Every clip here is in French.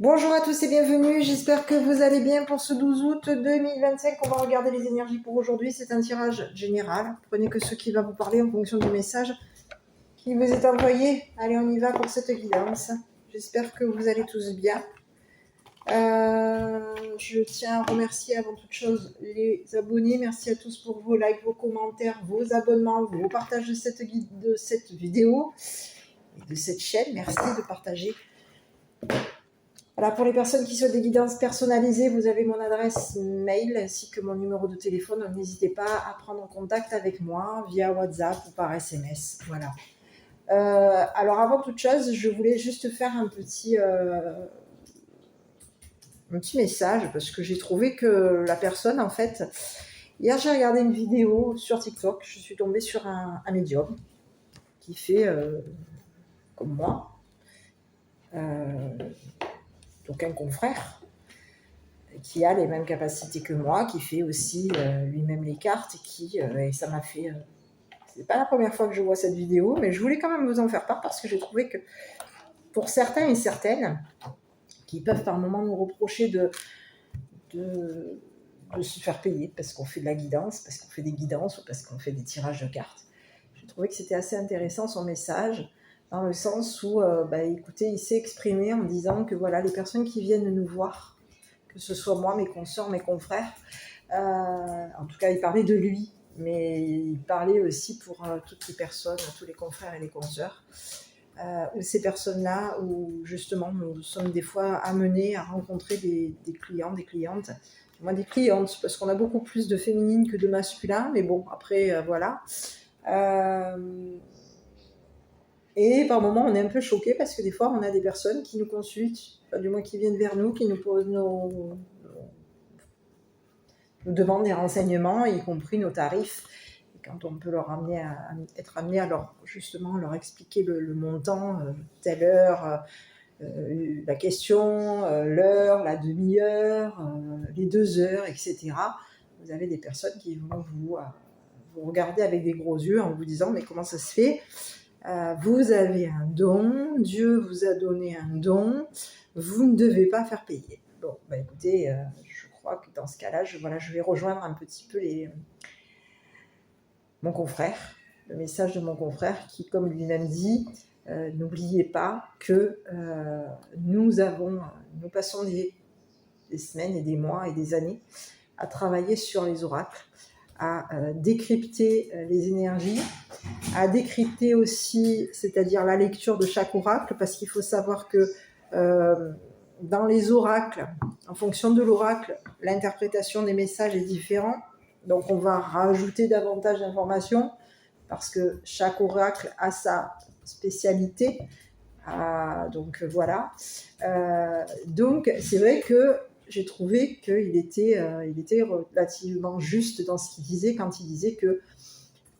Bonjour à tous et bienvenue, j'espère que vous allez bien pour ce 12 août 2025. On va regarder les énergies pour aujourd'hui, c'est un tirage général. Prenez que ce qui va vous parler en fonction du message qui vous est envoyé. Allez, on y va pour cette guidance. J'espère que vous allez tous bien. Je tiens à remercier avant toute chose les abonnés. Merci à tous pour vos likes, vos commentaires, vos abonnements, vos partages de cette vidéo et de cette chaîne. Merci de partager. Voilà, pour les personnes qui souhaitent des guidances personnalisées, vous avez mon adresse mail ainsi que mon numéro de téléphone. N'hésitez pas à prendre contact avec moi via WhatsApp ou par SMS. Voilà. Alors avant toute chose, je voulais juste faire un petit message parce que j'ai trouvé que la personne, en fait, hier j'ai regardé une vidéo sur TikTok, je suis tombée sur un médium qui fait comme moi, donc un confrère qui a les mêmes capacités que moi, qui fait aussi lui-même les cartes et ça m'a fait... c'est pas la première fois que je vois cette vidéo, mais je voulais quand même vous en faire part parce que j'ai trouvé que pour certains et certaines qui peuvent par moments nous reprocher de se faire payer parce qu'on fait de la guidance, parce qu'on fait des guidances ou parce qu'on fait des tirages de cartes. J'ai trouvé que c'était assez intéressant son message, dans le sens où, écoutez, il s'est exprimé en disant que voilà, les personnes qui viennent nous voir, que ce soit moi, mes consoeurs, mes confrères, en tout cas, il parlait de lui, mais il parlait aussi pour toutes les personnes, tous les confrères et les consoeurs, où ces personnes-là, où justement nous sommes des fois amenés à rencontrer des clients, des clientes, moi des clientes, parce qu'on a beaucoup plus de féminines que de masculins, mais bon, après, voilà. Et par moments, on est un peu choqués parce que des fois, on a des personnes qui nous consultent, du moins qui viennent vers nous, qui nous posent nous demandent des renseignements, y compris nos tarifs. Et quand on peut être amené à leur expliquer le montant, telle heure, la question, l'heure, la demi-heure, les 2 heures, etc. Vous avez des personnes qui vont vous regarder avec des gros yeux en vous disant « mais comment ça se fait ? Vous avez un don, Dieu vous a donné un don, vous ne devez pas faire payer. » Bon, écoutez, je crois que dans ce cas-là, je vais rejoindre un petit peu mon confrère, le message de mon confrère qui, comme lui-même dit, n'oubliez pas que nous passons des semaines et des mois et des années à travailler sur les oracles, à décrypter les énergies, à décrypter aussi, c'est-à-dire la lecture de chaque oracle, parce qu'il faut savoir que dans les oracles, en fonction de l'oracle, l'interprétation des messages est différente. Donc on va rajouter davantage d'informations parce que chaque oracle a sa spécialité. Donc voilà. Donc c'est vrai que j'ai trouvé qu'il était relativement juste dans ce qu'il disait quand il disait que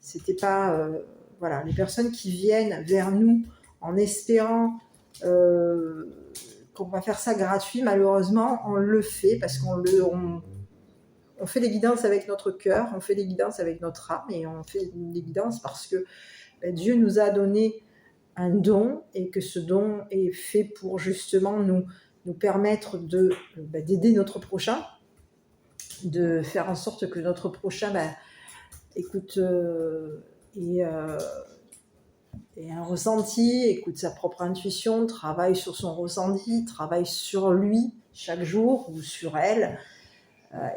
c'était pas... voilà, les personnes qui viennent vers nous en espérant qu'on va faire ça gratuit, malheureusement, on le fait parce on fait des guidances avec notre cœur, on fait des guidances avec notre âme et on fait des guidances parce que Dieu nous a donné un don et que ce don est fait pour justement nous permettre d'aider notre prochain, de faire en sorte que notre prochain écoute et un ressenti, écoute sa propre intuition, travaille sur son ressenti, travaille sur lui chaque jour ou sur elle.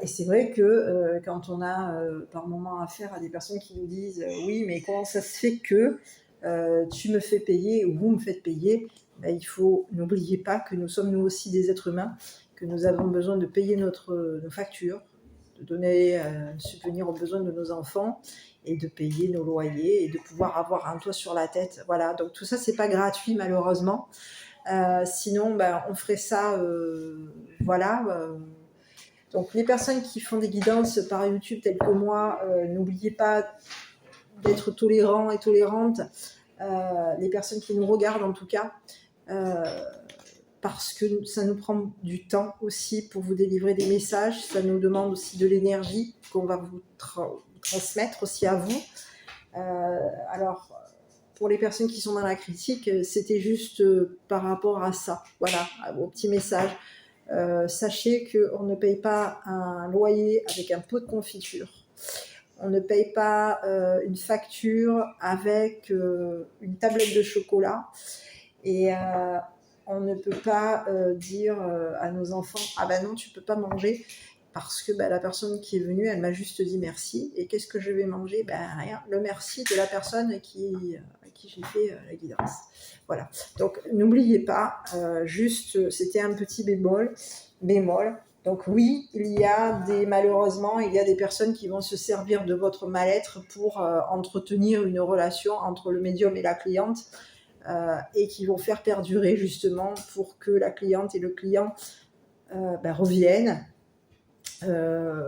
Et c'est vrai que quand on a par moment affaire à des personnes qui nous disent oui, mais comment ça se fait que tu me fais payer ou vous me faites payer, n'oubliez pas que nous sommes nous aussi des êtres humains, que nous avons besoin de payer nos factures, de donner subvenir aux besoins de nos enfants et de payer nos loyers et de pouvoir avoir un toit sur la tête. Voilà, donc tout ça c'est pas gratuit malheureusement. Sinon on ferait ça donc les personnes qui font des guidances par YouTube telles que moi, n'oubliez pas d'être tolérants et tolérantes, les personnes qui nous regardent en tout cas, parce que ça nous prend du temps aussi pour vous délivrer des messages, ça nous demande aussi de l'énergie qu'on va vous transmettre aussi à vous. Alors, pour les personnes qui sont dans la critique, c'était juste par rapport à ça. Voilà, au petit message. Sachez qu'on ne paye pas un loyer avec un pot de confiture. On ne paye pas une facture avec une tablette de chocolat. Et on ne peut pas dire à nos enfants « Ah ben non, tu peux pas manger » parce que la personne qui est venue, elle m'a juste dit merci. Et qu'est-ce que je vais manger? Rien, le merci de la personne à qui j'ai fait la guidance. Voilà. Donc, n'oubliez pas, juste, c'était un petit bémol. Donc oui, malheureusement, il y a des personnes qui vont se servir de votre mal-être pour entretenir une relation entre le médium et la cliente et qui vont faire perdurer justement pour que la cliente et le client reviennent,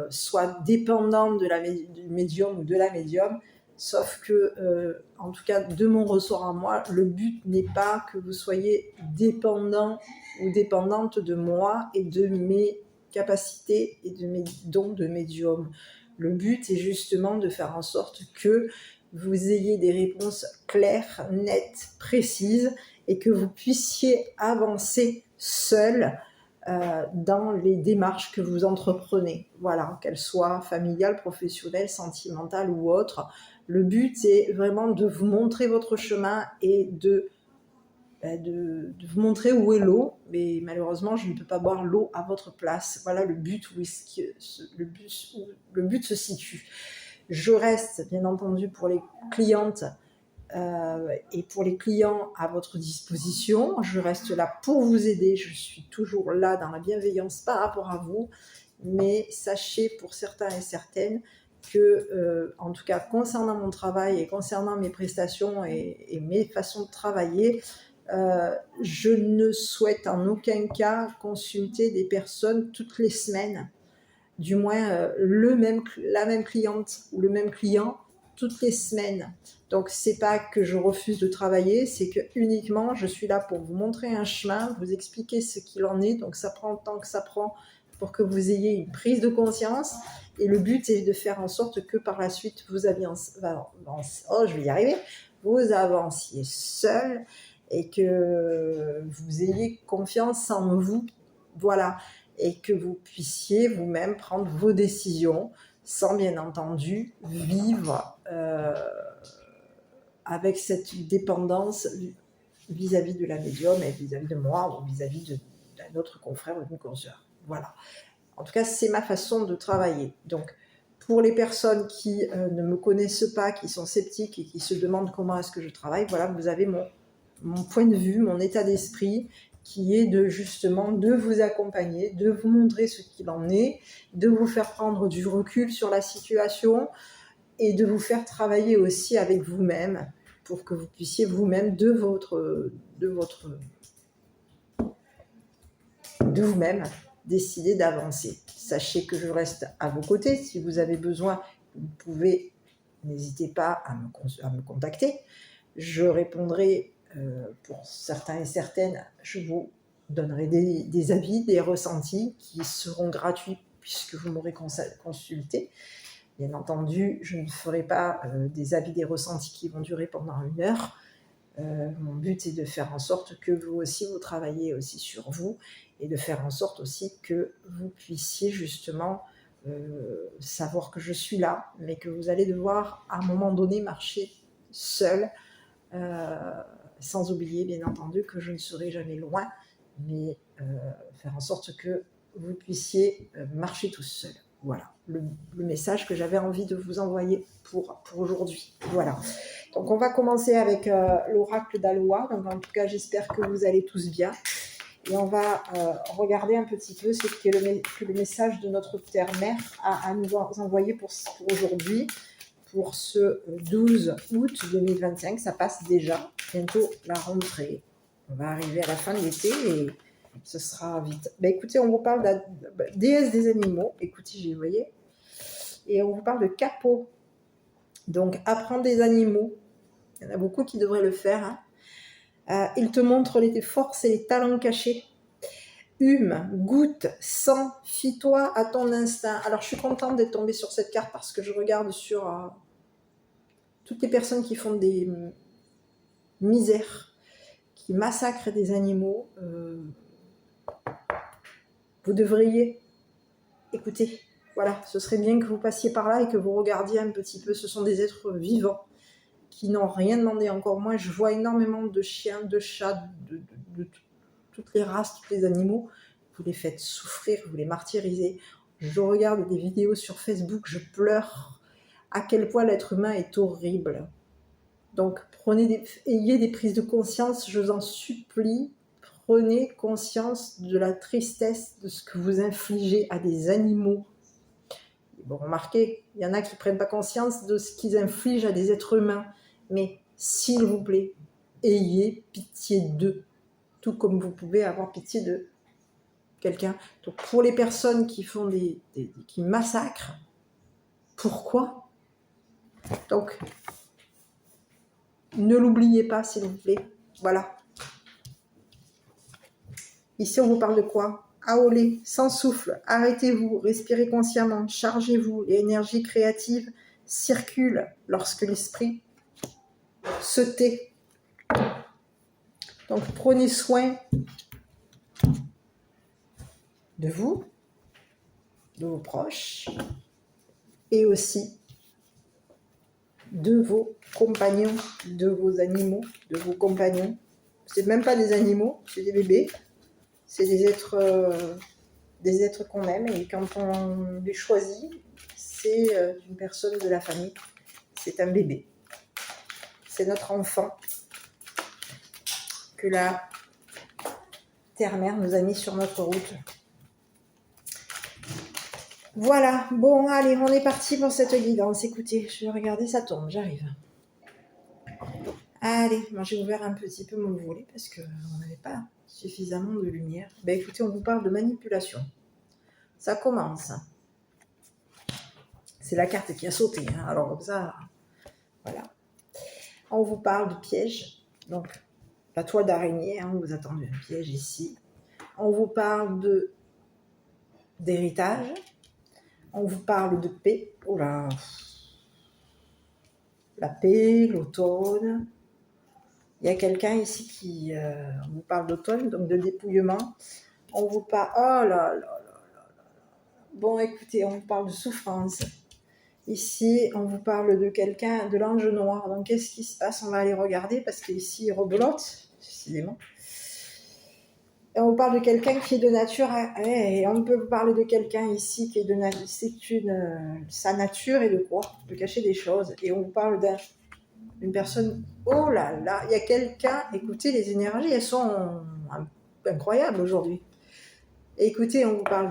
soient dépendants du médium ou de la médium. Sauf que, en tout cas, de mon ressort à moi, le but n'est pas que vous soyez dépendant ou dépendante de moi et de mes capacités et de mes dons de médium. Le but est justement de faire en sorte que vous ayez des réponses claires, nettes, précises et que vous puissiez avancer seul dans les démarches que vous entreprenez. Voilà, qu'elles soient familiales, professionnelles, sentimentales ou autres. Le but est vraiment de vous montrer votre chemin et de vous montrer où est l'eau, mais malheureusement, je ne peux pas boire l'eau à votre place. Voilà le but où le but se situe. Je reste, bien entendu, pour les clientes et pour les clients à votre disposition. Je reste là pour vous aider. Je suis toujours là dans la bienveillance par rapport à vous. Mais sachez pour certains et certaines que, en tout cas, concernant mon travail et concernant mes prestations et mes façons de travailler, je ne souhaite en aucun cas consulter des personnes toutes les semaines, du moins la même cliente ou le même client toutes les semaines. Donc c'est pas que je refuse de travailler, c'est que uniquement je suis là pour vous montrer un chemin, vous expliquer ce qu'il en est. Donc ça prend le temps que ça prend pour que vous ayez une prise de conscience. Et le but est de faire en sorte que par la suite vous avanciez seul et que vous ayez confiance en vous. Voilà. Et que vous puissiez vous-même prendre vos décisions sans bien entendu vivre avec cette dépendance vis-à-vis de la médium et vis-à-vis de moi ou vis-à-vis d'un autre confrère ou d'une consoeur. Voilà. En tout cas, c'est ma façon de travailler. Donc, pour les personnes qui ne me connaissent pas, qui sont sceptiques et qui se demandent comment est-ce que je travaille, voilà, vous avez mon point de vue, mon état d'esprit, qui est justement de vous accompagner, de vous montrer ce qu'il en est, de vous faire prendre du recul sur la situation et de vous faire travailler aussi avec vous-même pour que vous puissiez vous-même de vous-même décider d'avancer. Sachez que je reste à vos côtés. Si vous avez besoin, vous pouvez, n'hésitez pas à me contacter. Je répondrai pour certains et certaines, je vous donnerai des avis, des ressentis qui seront gratuits puisque vous m'aurez consulté. Bien entendu, je ne ferai pas des avis, des ressentis qui vont durer pendant 1 heure. Mon but est de faire en sorte que vous aussi, vous travaillez aussi sur vous et de faire en sorte aussi que vous puissiez justement savoir que je suis là, mais que vous allez devoir à un moment donné marcher seul, sans oublier bien entendu que je ne serai jamais loin, mais faire en sorte que vous puissiez marcher tout seul. Voilà le message que j'avais envie de vous envoyer pour aujourd'hui. Voilà. Donc on va commencer avec l'oracle d'Aloha. Donc en tout cas, j'espère que vous allez tous bien. Et on va regarder un petit peu ce qui est le message de notre Terre-Mère à nous envoyer pour aujourd'hui, pour ce 12 août 2025. Ça passe déjà, bientôt la rentrée. On va arriver à la fin de l'été et ce sera vite. Écoutez, on vous parle de la déesse des animaux. Écoutez, vous voyez. Et on vous parle de Capot. Donc, apprendre des animaux. Il y en a beaucoup qui devraient le faire. Il te montre les forces et les talents cachés. Hume, goûte, sens, fie-toi à ton instinct. Alors, je suis contente d'être tombée sur cette carte parce que je regarde sur toutes les personnes qui font misère, qui massacre des animaux, vous devriez écouter. Voilà, ce serait bien que vous passiez par là et que vous regardiez un petit peu. Ce sont des êtres vivants qui n'ont rien demandé. Encore moins, je vois énormément de chiens, de chats, de toutes les races, tous les animaux. Vous les faites souffrir, vous les martyrisez. Je regarde des vidéos sur Facebook, je pleure à quel point l'être humain est horrible. Donc, ayez des prises de conscience, je vous en supplie. Prenez conscience de la tristesse de ce que vous infligez à des animaux. Bon, remarquez, il y en a qui ne prennent pas conscience de ce qu'ils infligent à des êtres humains. Mais, s'il vous plaît, ayez pitié d'eux. Tout comme vous pouvez avoir pitié de quelqu'un. Donc, pour les personnes qui font qui massacrent, pourquoi? Donc, ne l'oubliez pas, s'il vous plaît. Voilà. Ici, on vous parle de quoi? Aolé, sans souffle, arrêtez-vous, respirez consciemment, chargez-vous. L'énergie créative circule lorsque l'esprit se tait. Donc, prenez soin de vous, de vos proches, et aussi de vos compagnons, de vos animaux, de vos compagnons. C'est même pas des animaux, c'est des bébés. C'est des êtres qu'on aime, et quand on les choisit, c'est une personne de la famille, c'est un bébé, c'est notre enfant que la terre-mère nous a mis sur notre route. Voilà, bon, allez, on est parti pour cette guidance. Écoutez, je vais regarder, ça tombe, j'arrive. Allez, moi j'ai ouvert un petit peu mon volet parce qu'on n'avait pas suffisamment de lumière. Ben écoutez, on vous parle de manipulation. Ça commence. C'est la carte qui a sauté, hein. Alors comme ça, voilà. On vous parle de piège. Donc, la toile d'araignée, hein, vous attendez un piège ici. On vous parle d'héritage. On vous parle de paix. Oh là, la paix, l'automne. Il y a quelqu'un ici qui on vous parle d'automne, donc de dépouillement. On vous parle... Oh là là là là. Bon, écoutez, on vous parle de souffrance. Ici, on vous parle de quelqu'un, de l'ange noir. Donc, qu'est-ce qui se passe? On va aller regarder parce qu'ici, il rebelote, décidément. Et on vous parle de quelqu'un qui est de nature... Et on peut vous parler de quelqu'un ici qui est de nature... Sa nature est de quoi? De cacher des choses. Et on vous parle d'une personne... Oh là là, il y a quelqu'un... Écoutez, les énergies, elles sont incroyables aujourd'hui. Écoutez, on vous parle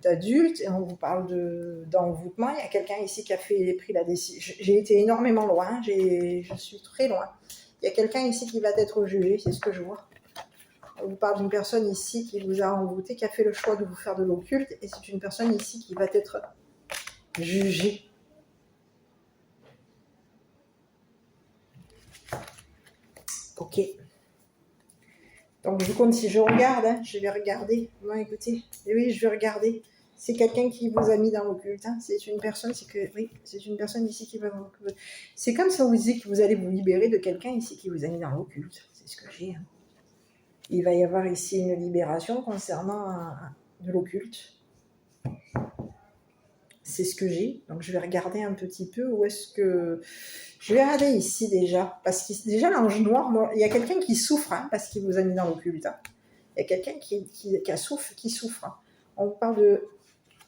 d'adultes et on vous parle d'envoûtement. Il y a quelqu'un ici qui a pris la décision. J'ai été énormément loin, je suis très loin. Il y a quelqu'un ici qui va être jugé, c'est ce que je vois. On vous parle d'une personne ici qui vous a envoûté, qui a fait le choix de vous faire de l'occulte, et c'est une personne ici qui va être jugée. Ok. Donc je compte, si je regarde, hein, je vais regarder. Non, écoutez, oui, je vais regarder. C'est quelqu'un qui vous a mis dans l'occulte. Hein. C'est une personne, c'est une personne ici qui va vous... C'est comme ça vous dites que vous allez vous libérer de quelqu'un ici qui vous a mis dans l'occulte. C'est ce que j'ai. Hein. Il va y avoir ici une libération concernant de l'occulte. C'est ce que j'ai. Donc je vais regarder un petit peu où est-ce que... Je vais regarder ici déjà. Parce que déjà l'ange noir, bon, il y a quelqu'un qui souffre hein, parce qu'il vous a mis dans l'occulte. Hein. Il y a quelqu'un qui souffre. Hein. On parle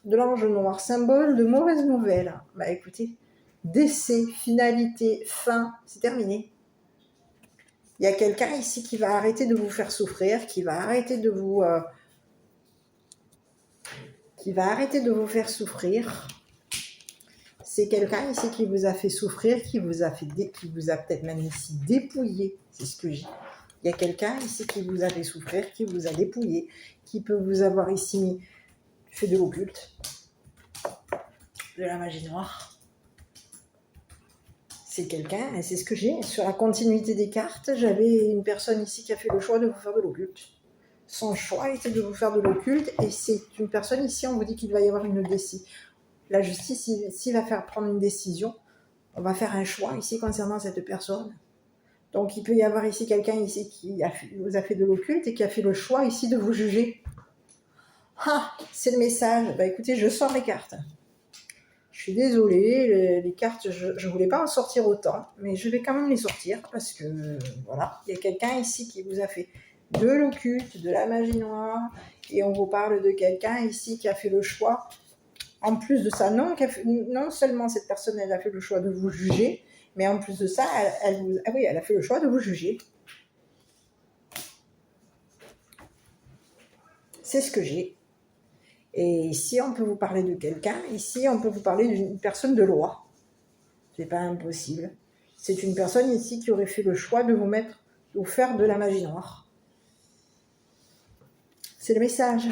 de l'ange noir, symbole de mauvaise nouvelle. Bah écoutez, décès, finalité, fin, c'est terminé. Il y a quelqu'un ici qui va arrêter de vous faire souffrir, qui va arrêter de vous faire souffrir. C'est quelqu'un ici qui vous a fait souffrir, qui vous a peut-être même ici dépouillé. C'est ce que j'ai. Il y a quelqu'un ici qui vous a fait souffrir, qui vous a dépouillé, qui peut vous avoir ici fait de l'occulte, de la magie noire. C'est quelqu'un, et c'est ce que j'ai. Sur la continuité des cartes, j'avais une personne ici qui a fait le choix de vous faire de l'occulte. Son choix était de vous faire de l'occulte, et c'est une personne ici, on vous dit qu'il va y avoir une décision. La justice, s'il va faire prendre une décision, on va faire un choix ici concernant cette personne. Donc il peut y avoir ici quelqu'un ici qui vous a fait de l'occulte et qui a fait le choix ici de vous juger. Ah, c'est le message. Bah écoutez, je sors les cartes. Je suis désolée, les cartes, je ne voulais pas en sortir autant, mais je vais quand même les sortir parce que, voilà, il y a quelqu'un ici qui vous a fait de l'occulte, de la magie noire, et on vous parle de quelqu'un ici qui a fait le choix, en plus de ça, non seulement cette personne, elle a fait le choix de vous juger, mais en plus de ça, elle a fait le choix de vous juger. C'est ce que j'ai. Et ici, on peut vous parler de quelqu'un. Ici, on peut vous parler d'une personne de loi. C'est pas impossible. C'est une personne ici qui aurait fait le choix de vous faire de la magie noire. C'est le message.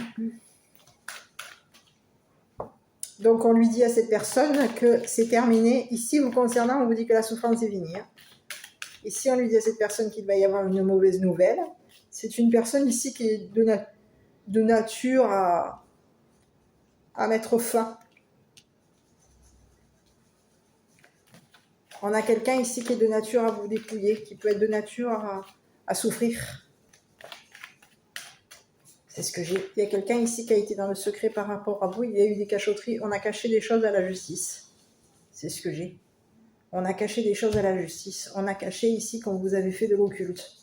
Donc, on lui dit à cette personne que c'est terminé. Ici, vous concernant, on vous dit que la souffrance est finie. Ici, on lui dit à cette personne qu'il va y avoir une mauvaise nouvelle. C'est une personne ici qui est de nature à mettre fin. On a quelqu'un ici qui est de nature à vous dépouiller, qui peut être de nature à souffrir. C'est ce que j'ai. Il y a quelqu'un ici qui a été dans le secret par rapport à vous. Il y a eu des cachotteries. On a caché des choses à la justice. C'est ce que j'ai. On a caché des choses à la justice. On a caché ici qu'on vous avait fait de l'occulte.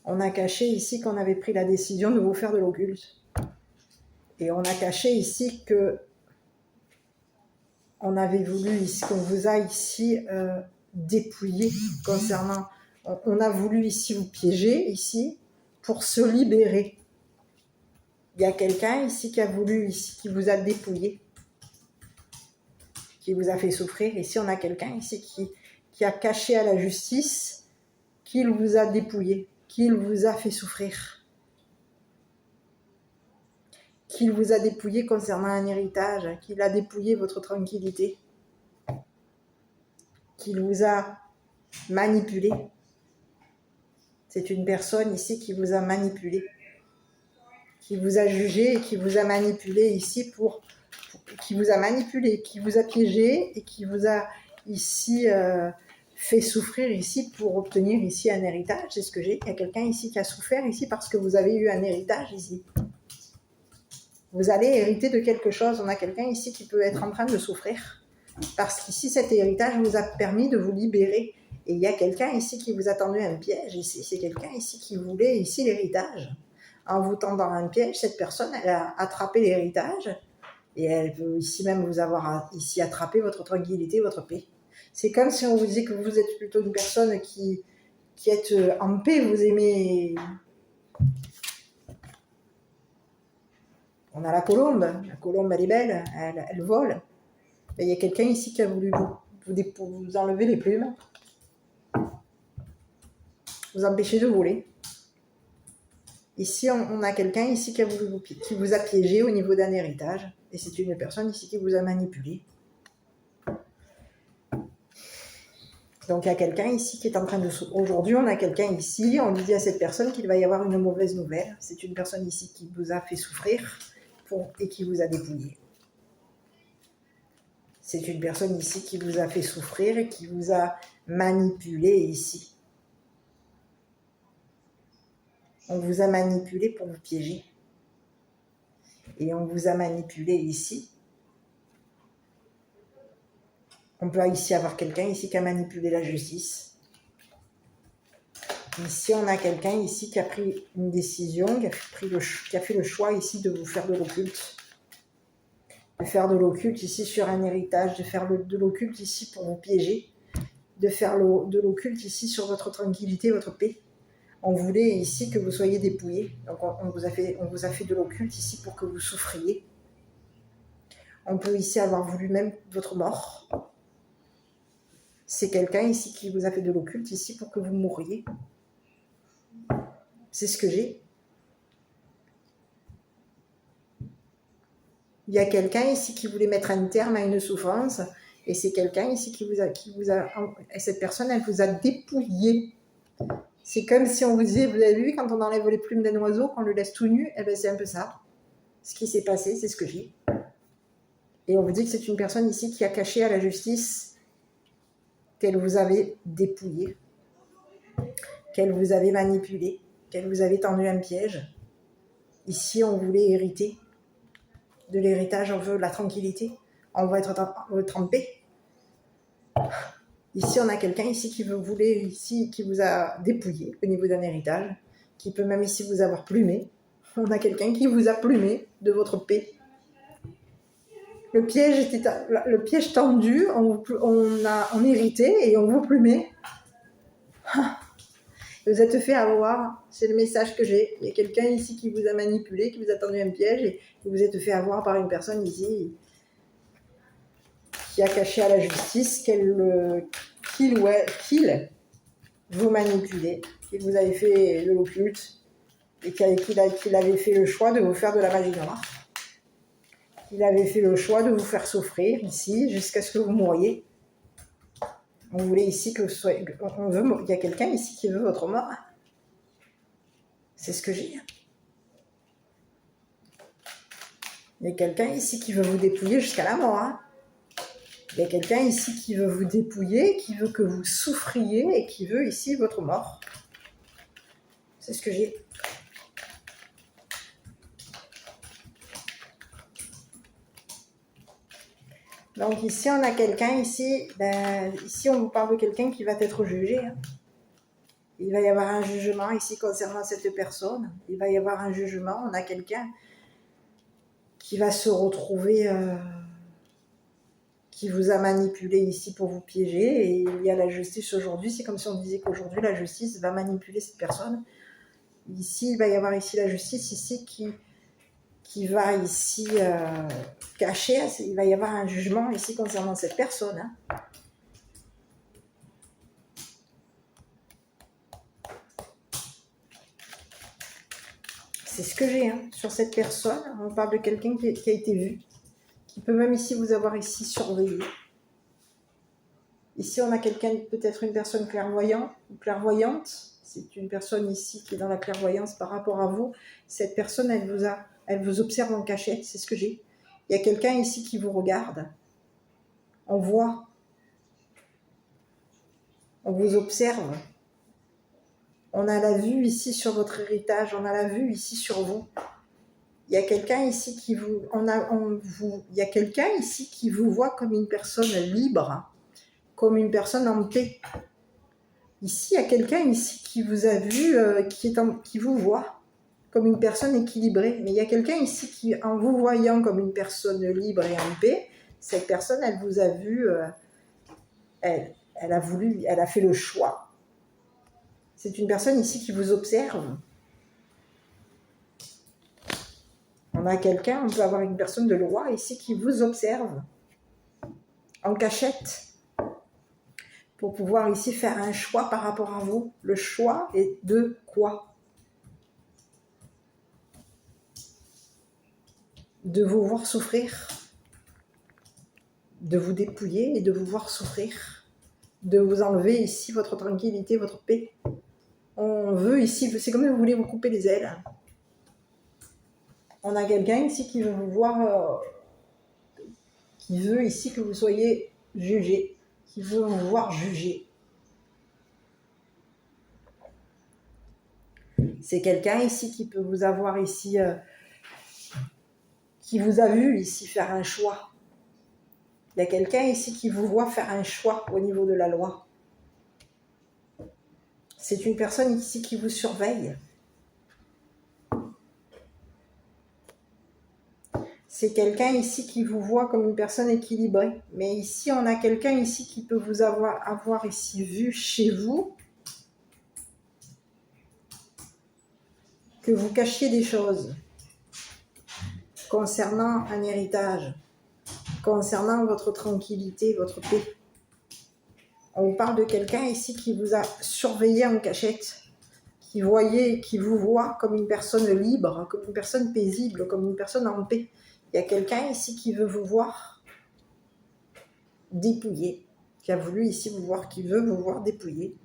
On a caché ici qu'on avait pris la décision de vous faire de l'occulte. Et on a caché ici que on avait voulu ici, qu'on vous a ici dépouillé concernant. On a voulu ici vous piéger ici pour se libérer. Il y a quelqu'un ici qui a voulu ici, qui vous a dépouillé, qui vous a fait souffrir. Ici, on a quelqu'un ici qui a caché à la justice qu'il vous a dépouillé, qu'il vous a fait souffrir, qu'il vous a dépouillé concernant un héritage, qu'il a dépouillé votre tranquillité, qu'il vous a manipulé. C'est une personne ici qui vous a manipulé, qui vous a jugé et qui vous a manipulé ici qui vous a manipulé, qui vous a piégé et qui vous a ici fait souffrir ici pour obtenir ici un héritage. C'est ce que j'ai. Il y a quelqu'un ici qui a souffert ici parce que vous avez eu un héritage ici. Vous allez hériter de quelque chose. On a quelqu'un ici qui peut être en train de souffrir parce qu'ici cet héritage vous a permis de vous libérer. Et il y a quelqu'un ici qui vous a tendu un piège ici. C'est quelqu'un ici qui voulait ici l'héritage. En vous tendant un piège, cette personne, elle a attrapé l'héritage et elle peut ici même vous avoir ici attrapé votre tranquillité, votre paix. C'est comme si on vous disait que vous êtes plutôt une personne qui êtes en paix, vous aimez. On a la colombe elle est belle, elle vole. Et il y a quelqu'un ici qui a voulu vous enlever les plumes, vous empêcher de voler. Ici, on a quelqu'un ici qui vous a piégé au niveau d'un héritage. Et c'est une personne ici qui vous a manipulé. Donc, il y a quelqu'un ici qui est en train de... Aujourd'hui, on a quelqu'un ici, on lui dit à cette personne qu'il va y avoir une mauvaise nouvelle. C'est une personne ici qui vous a fait souffrir et qui vous a dépouillé. C'est une personne ici qui vous a fait souffrir et qui vous a manipulé ici. On vous a manipulé pour vous piéger. Et on vous a manipulé ici. On peut ici avoir quelqu'un ici qui a manipulé la justice. Ici, on a quelqu'un ici qui a pris une décision, qui a fait le choix ici de vous faire de l'occulte. De faire de l'occulte ici sur un héritage, de faire de l'occulte ici pour vous piéger, de faire de l'occulte ici sur votre tranquillité, votre paix. On voulait ici que vous soyez dépouillés. Donc on vous a fait de l'occulte ici pour que vous souffriez. On peut ici avoir voulu même votre mort. C'est quelqu'un ici qui vous a fait de l'occulte ici pour que vous mouriez. C'est ce que j'ai. Il y a quelqu'un ici qui voulait mettre un terme à une souffrance et c'est quelqu'un ici et cette personne, elle vous a dépouillé. C'est comme si on vous disait, vous avez vu, quand on enlève les plumes d'un oiseau, qu'on le laisse tout nu, eh bien c'est un peu ça. Ce qui s'est passé, c'est ce que j'ai. Et on vous dit que c'est une personne ici qui a caché à la justice qu'elle vous avait dépouillé. qu'elle vous avait manipulé, qu'elle vous avait tendu un piège. Ici, on voulait hériter de l'héritage, on veut de la tranquillité, on veut être en paix. Ici, on a quelqu'un ici qui vous a dépouillé au niveau d'un héritage, qui peut même ici vous avoir plumé. On a quelqu'un qui vous a plumé de votre paix. Le piège tendu, on héritait et on vous plumait. Vous êtes fait avoir, c'est le message que j'ai. Il y a quelqu'un ici qui vous a manipulé, qui vous a tendu un piège et vous êtes fait avoir par une personne ici qui a caché à la justice qu'il vous manipulait, qu'il vous avait fait de l'occulte et qu'il avait fait le choix de vous faire de la magie noire. Il avait fait le choix de vous faire souffrir ici jusqu'à ce que vous mouriez. On voulait ici que vous soyez... il y a quelqu'un ici qui veut votre mort. C'est ce que j'ai. Il y a quelqu'un ici qui veut vous dépouiller jusqu'à la mort. Il y a quelqu'un ici qui veut vous dépouiller, qui veut que vous souffriez et qui veut ici votre mort. C'est ce que j'ai. Donc ici, on a quelqu'un ici, ici on vous parle de quelqu'un qui va être jugé. Il va y avoir un jugement ici concernant cette personne. Il va y avoir un jugement. On a quelqu'un qui va se retrouver, qui vous a manipulé ici pour vous piéger. Et il y a la justice aujourd'hui. C'est comme si on disait qu'aujourd'hui, la justice va manipuler cette personne. Ici, il va y avoir ici la justice ici qui va ici cacher. Il va y avoir un jugement ici concernant cette personne. C'est ce que j'ai sur cette personne. On parle de quelqu'un qui a été vu, qui peut même ici vous avoir ici surveillé. Ici, on a quelqu'un, peut-être une personne clairvoyante ou clairvoyante. C'est une personne ici qui est dans la clairvoyance par rapport à vous. Cette personne, elle vous observe en cachette, c'est ce que j'ai. Il y a quelqu'un ici qui vous regarde. On voit. On vous observe. On a la vue ici sur votre héritage, on a la vue ici sur vous. Il y a quelqu'un ici qui il y a quelqu'un ici qui vous voit comme une personne libre, comme une personne en paix. Ici, il y a quelqu'un ici qui vous a vu, qui vous voit comme une personne équilibrée. Mais il y a quelqu'un ici qui, en vous voyant comme une personne libre et en paix, cette personne, elle vous a vu, elle a fait le choix. C'est une personne ici qui vous observe. On a quelqu'un, on peut avoir une personne de loi ici qui vous observe en cachette pour pouvoir ici faire un choix par rapport à vous. Le choix est de quoi? De vous voir souffrir, de vous dépouiller et de vous voir souffrir, de vous enlever ici votre tranquillité, votre paix. On veut ici, c'est comme si vous voulez vous couper les ailes. On a quelqu'un ici qui veut vous voir, qui veut ici que vous soyez jugé, qui veut vous voir juger. C'est quelqu'un ici qui peut vous avoir ici, qui vous a vu ici faire un choix. Il y a quelqu'un ici qui vous voit faire un choix au niveau de la loi. C'est une personne ici qui vous surveille. C'est quelqu'un ici qui vous voit comme une personne équilibrée. Mais ici, on a quelqu'un ici qui peut vous avoir ici vu chez vous, que vous cachiez des choses concernant un héritage, concernant votre tranquillité, votre paix. On vous parle de quelqu'un ici qui vous a surveillé en cachette, qui vous voit comme une personne libre, comme une personne paisible, comme une personne en paix. Il y a quelqu'un ici qui veut vous voir dépouillé, qui a voulu ici vous voir, qui veut vous voir dépouillé,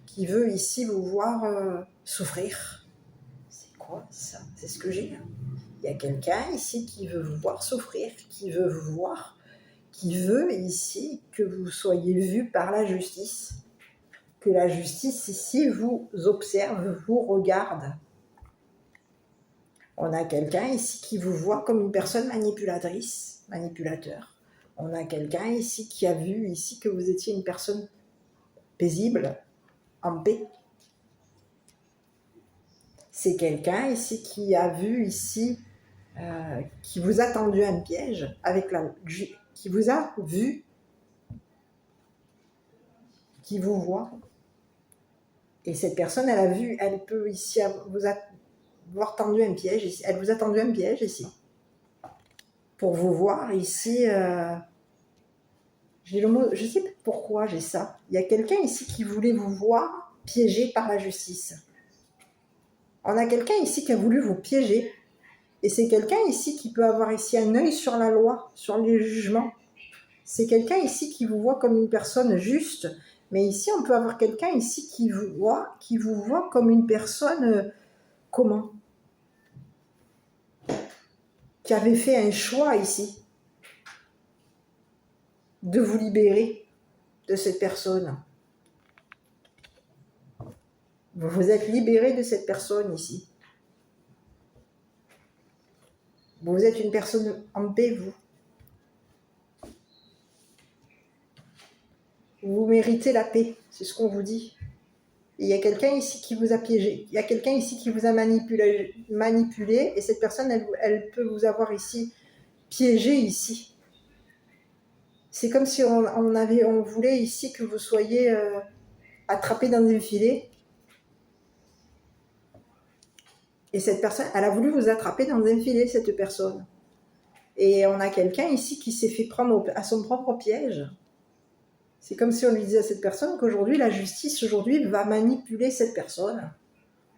qui veut ici vous voir souffrir. C'est quoi ça? C'est ce que j'ai. Il y a quelqu'un ici qui veut vous voir souffrir, qui veut vous voir, qui veut ici que vous soyez vu par la justice. que la justice ici vous observe, vous regarde. On a quelqu'un ici qui vous voit comme une personne manipulatrice, manipulateur. On a quelqu'un ici qui a vu ici que vous étiez une personne paisible, en paix. C'est quelqu'un ici qui a vu ici, qui vous a tendu un piège, qui vous a vu, qui vous voit. Et cette personne, elle a vu, elle peut ici vous avoir tendu un piège ici. Elle vous a tendu un piège ici. Pour vous voir ici, j'ai le mot, je ne sais pas pourquoi j'ai ça. Il y a quelqu'un ici qui voulait vous voir piégé par la justice. On a quelqu'un ici qui a voulu vous piéger. Et c'est quelqu'un ici qui peut avoir ici un œil sur la loi, sur les jugements. C'est quelqu'un ici qui vous voit comme une personne juste. Mais ici, on peut avoir quelqu'un ici qui vous voit comme une personne, comment ? Qui avait fait un choix ici de vous libérer de cette personne. Vous vous êtes libéré de cette personne ici. Vous êtes une personne en paix, vous. Vous méritez la paix, c'est ce qu'on vous dit. Et il y a quelqu'un ici qui vous a piégé. Il y a quelqu'un ici qui vous a manipulé et cette personne, elle peut vous avoir ici piégé ici. C'est comme si on voulait ici que vous soyez attrapé dans un filet. Et cette personne, elle a voulu vous attraper dans un filet, cette personne. Et on a quelqu'un ici qui s'est fait prendre à son propre piège. C'est comme si on lui disait à cette personne qu'aujourd'hui, la justice, va manipuler cette personne.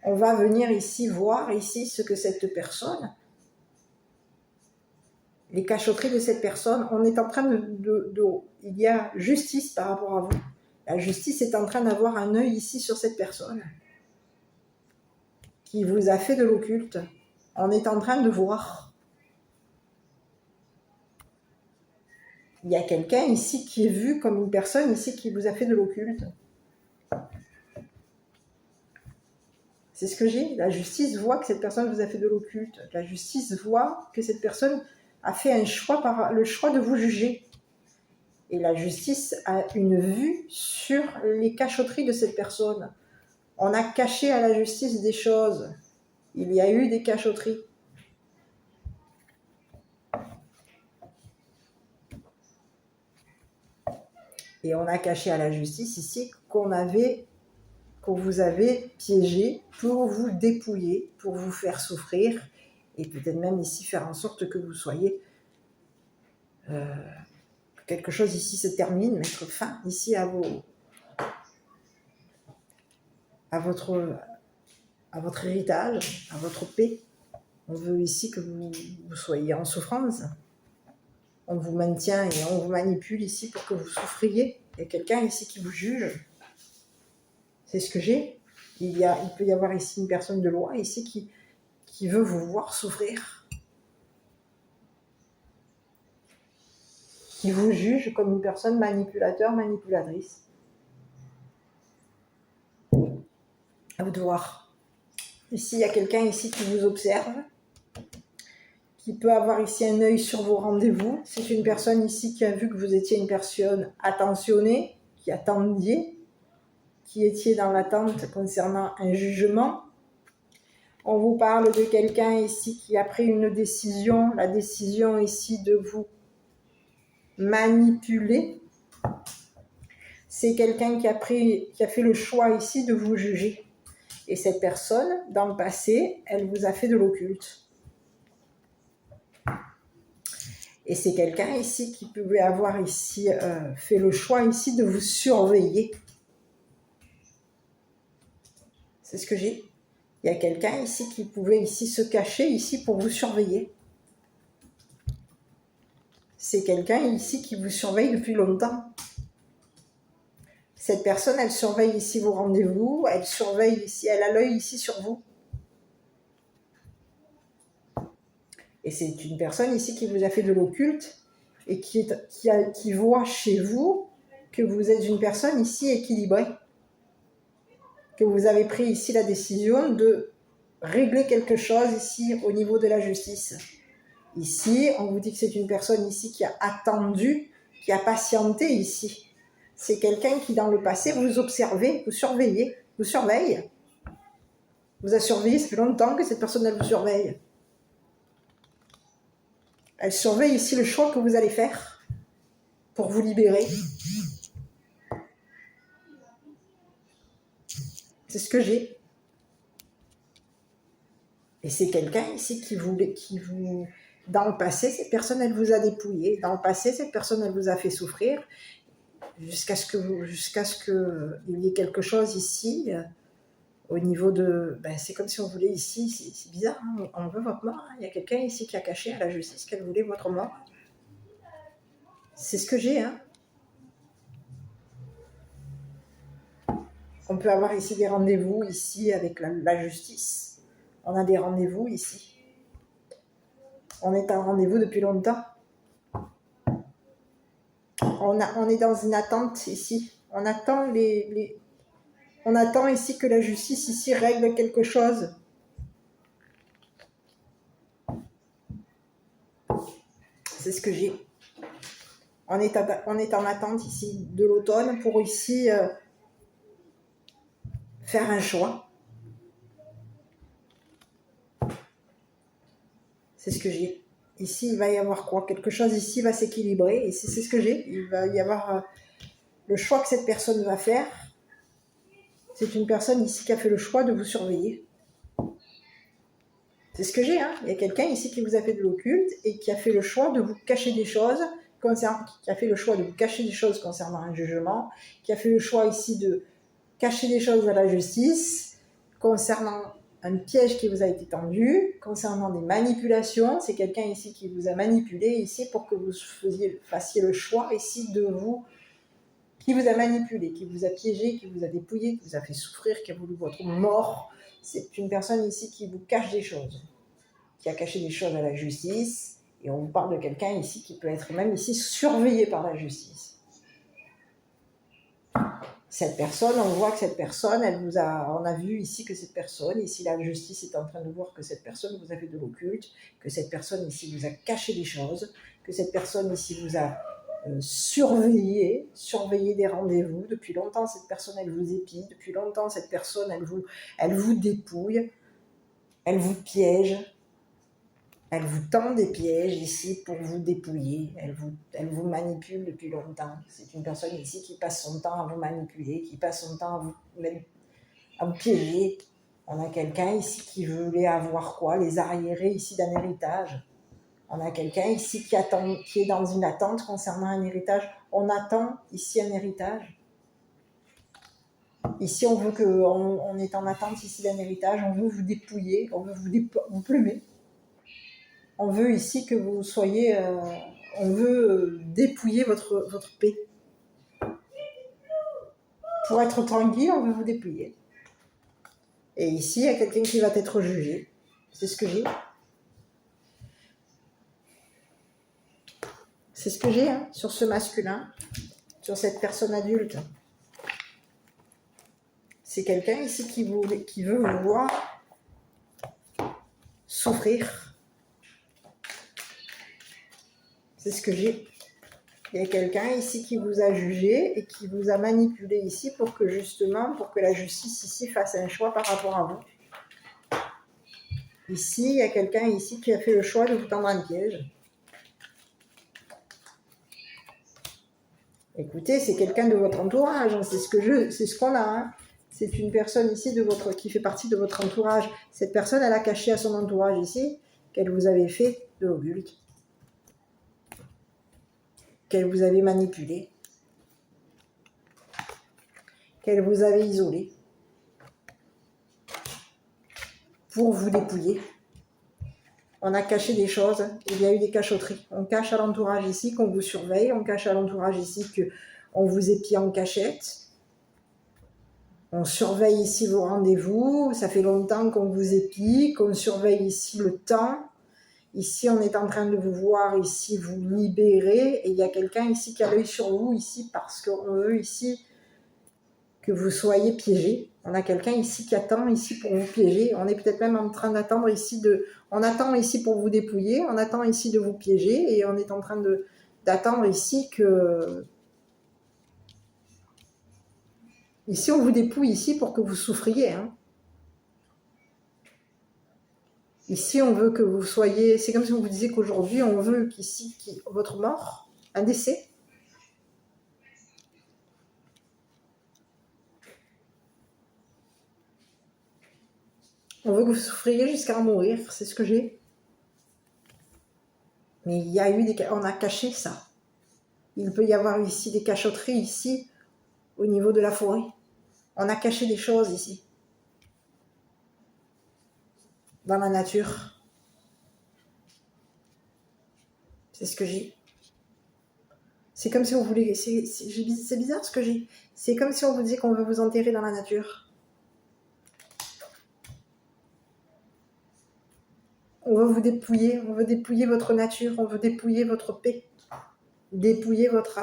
On va venir ici voir ici ce que cette personne, les cachotteries de cette personne, on est en train il y a justice par rapport à vous. La justice est en train d'avoir un œil ici sur cette personne qui vous a fait de l'occulte. On est en train de voir. Il y a quelqu'un ici qui est vu comme une personne ici qui vous a fait de l'occulte. C'est ce que j'ai. La justice voit que cette personne vous a fait de l'occulte. La justice voit que cette personne a fait le choix de vous juger. Et la justice a une vue sur les cachotteries de cette personne. On a caché à la justice des choses. Il y a eu des cachotteries. Et on a caché à la justice ici qu'on vous avait piégé pour vous dépouiller, pour vous faire souffrir, et peut-être même ici faire en sorte que vous soyez... quelque chose ici se termine, mettre fin ici à votre héritage, à votre paix. On veut ici que vous soyez en souffrance. On vous maintient et on vous manipule ici pour que vous souffriez. Il y a quelqu'un ici qui vous juge. C'est ce que j'ai. Il peut y avoir ici une personne de loi ici qui veut vous voir souffrir. Qui vous juge comme une personne manipulateur, manipulatrice. À vous de voir. Ici, il y a quelqu'un ici qui vous observe, qui peut avoir ici un œil sur vos rendez-vous. C'est une personne ici qui a vu que vous étiez une personne attentionnée, qui attendiez, qui étiez dans l'attente concernant un jugement. On vous parle de quelqu'un ici qui a pris une décision, la décision ici de vous manipuler. C'est quelqu'un qui a fait le choix ici de vous juger. Et cette personne, dans le passé, elle vous a fait de l'occulte. Et c'est quelqu'un ici qui pouvait avoir ici fait le choix ici de vous surveiller. C'est ce que j'ai. Il y a quelqu'un ici qui pouvait ici se cacher ici pour vous surveiller. C'est quelqu'un ici qui vous surveille depuis longtemps. Cette personne, elle surveille ici vos rendez-vous, elle surveille ici, elle a l'œil ici sur vous. Et c'est une personne ici qui vous a fait de l'occulte et qui voit chez vous que vous êtes une personne ici équilibrée. que vous avez pris ici la décision de régler quelque chose ici au niveau de la justice. Ici, on vous dit que c'est une personne ici qui a attendu, qui a patienté ici. C'est quelqu'un qui, dans le passé, vous observez, vous surveillez, vous surveille. Vous a surveillé, ça fait longtemps que cette personne, elle vous surveille. Elle surveille ici le choix que vous allez faire pour vous libérer. C'est ce que j'ai. Et c'est quelqu'un ici qui vous... Dans le passé, cette personne, elle vous a dépouillé. Dans le passé, cette personne, elle vous a fait souffrir jusqu'à ce qu'il y ait quelque chose ici au niveau de... c'est comme si on voulait ici, c'est bizarre, hein, on veut votre mort. Il y a quelqu'un ici qui a caché à la justice qu'elle voulait votre mort. C'est ce que j'ai, hein. On peut avoir ici des rendez-vous ici avec la justice. On a des rendez-vous ici. On est en rendez-vous depuis longtemps. On est dans une attente ici. On attend on attend ici que la justice ici règle quelque chose. C'est ce que j'ai. On est en attente ici de l'automne pour ici faire un choix. C'est ce que j'ai. Ici, il va y avoir quoi? Quelque chose ici va s'équilibrer. Ici, c'est ce que j'ai. Il va y avoir le choix que cette personne va faire. C'est une personne ici qui a fait le choix de vous surveiller. C'est ce que j'ai, hein. Il y a quelqu'un ici qui vous a fait de l'occulte et qui a fait le choix de vous cacher des choses, qui a fait le choix de vous cacher des choses concernant un jugement, qui a fait le choix ici de cacher des choses à la justice, concernant un piège qui vous a été tendu, concernant des manipulations. C'est quelqu'un ici qui vous a manipulé ici pour que vous fassiez le choix ici de vous, qui vous a manipulé, qui vous a piégé, qui vous a dépouillé, qui vous a fait souffrir, qui a voulu votre mort. C'est une personne ici qui vous cache des choses, qui a caché des choses à la justice. Et on vous parle de quelqu'un ici qui peut être même ici surveillé par la justice. Cette personne, on voit que cette personne, on a vu ici que cette personne, ici la justice est en train de voir que cette personne vous a fait de l'occulte, que cette personne ici vous a caché des choses, que cette personne ici vous a surveillé des rendez-vous. Depuis longtemps, cette personne, elle vous épie. Depuis longtemps, cette personne, elle vous dépouille, elle vous piège. Elle vous tend des pièges ici pour vous dépouiller. Elle vous manipule depuis longtemps. C'est une personne ici qui passe son temps à vous manipuler, qui passe son temps à vous piéger. On a quelqu'un ici qui voulait avoir quoi? Les arriérés ici d'un héritage. On a quelqu'un ici qui est dans une attente concernant un héritage. On attend ici un héritage. Ici, on est en attente ici d'un héritage. On veut vous dépouiller, on veut vous plumer. On veut ici que vous soyez... on veut dépouiller votre paix. Pour être tranquille, on veut vous dépouiller. Et ici, il y a quelqu'un qui va être jugé. C'est ce que j'ai. C'est ce que j'ai, hein, sur ce masculin, sur cette personne adulte. C'est quelqu'un ici qui veut vous voir souffrir. C'est ce que j'ai. Il y a quelqu'un ici qui vous a jugé et qui vous a manipulé ici pour que la justice ici fasse un choix par rapport à vous. Ici, il y a quelqu'un ici qui a fait le choix de vous tendre un piège. Écoutez, c'est quelqu'un de votre entourage, hein, c'est ce qu'on a. Hein. C'est une personne ici qui fait partie de votre entourage. Cette personne, elle a caché à son entourage ici qu'elle vous avait fait de l'occulte, qu'elle vous avait manipulé, qu'elle vous avait isolé pour vous dépouiller. On a caché des choses, il y a eu des cachotteries. On cache à l'entourage ici qu'on vous surveille, on cache à l'entourage ici qu'on vous épie en cachette. On surveille ici vos rendez-vous, ça fait longtemps qu'on vous épie, qu'on surveille ici le temps. Ici, on est en train de vous voir ici vous libérer et il y a quelqu'un ici qui a l'œil sur vous ici parce qu'on veut ici que vous soyez piégé. On a quelqu'un ici qui attend ici pour vous piéger. On est peut-être même en train d'attendre ici on attend ici pour vous dépouiller, on attend ici de vous piéger et on est en train d'attendre ici que... Ici, on vous dépouille ici pour que vous souffriez. Hein. Ici, on veut que vous soyez... C'est comme si on vous disait qu'aujourd'hui, on veut qu'ici, votre mort, un décès, on veut que vous souffriez jusqu'à en mourir. C'est ce que j'ai. Mais il y a eu on a caché ça. Il peut y avoir ici des cachotteries, ici, au niveau de la forêt. On a caché des choses ici. Dans la nature. C'est ce que j'ai. C'est comme si on voulait... C'est bizarre ce que j'ai. C'est comme si on vous disait qu'on veut vous enterrer dans la nature. On veut vous dépouiller. On veut dépouiller votre nature. On veut dépouiller votre paix. Dépouiller votre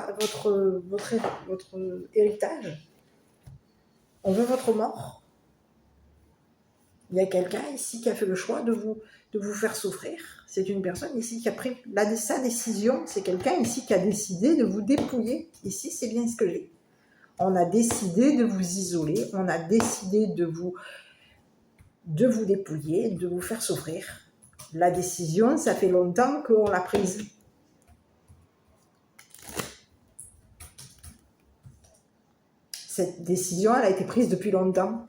héritage. On veut votre mort. Il y a quelqu'un ici qui a fait le choix de vous faire souffrir. C'est une personne ici qui a pris sa décision. C'est quelqu'un ici qui a décidé de vous dépouiller. Ici, c'est bien ce que j'ai. On a décidé de vous isoler. On a décidé de vous dépouiller, de vous faire souffrir. La décision, ça fait longtemps qu'on l'a prise. Cette décision, elle a été prise depuis longtemps.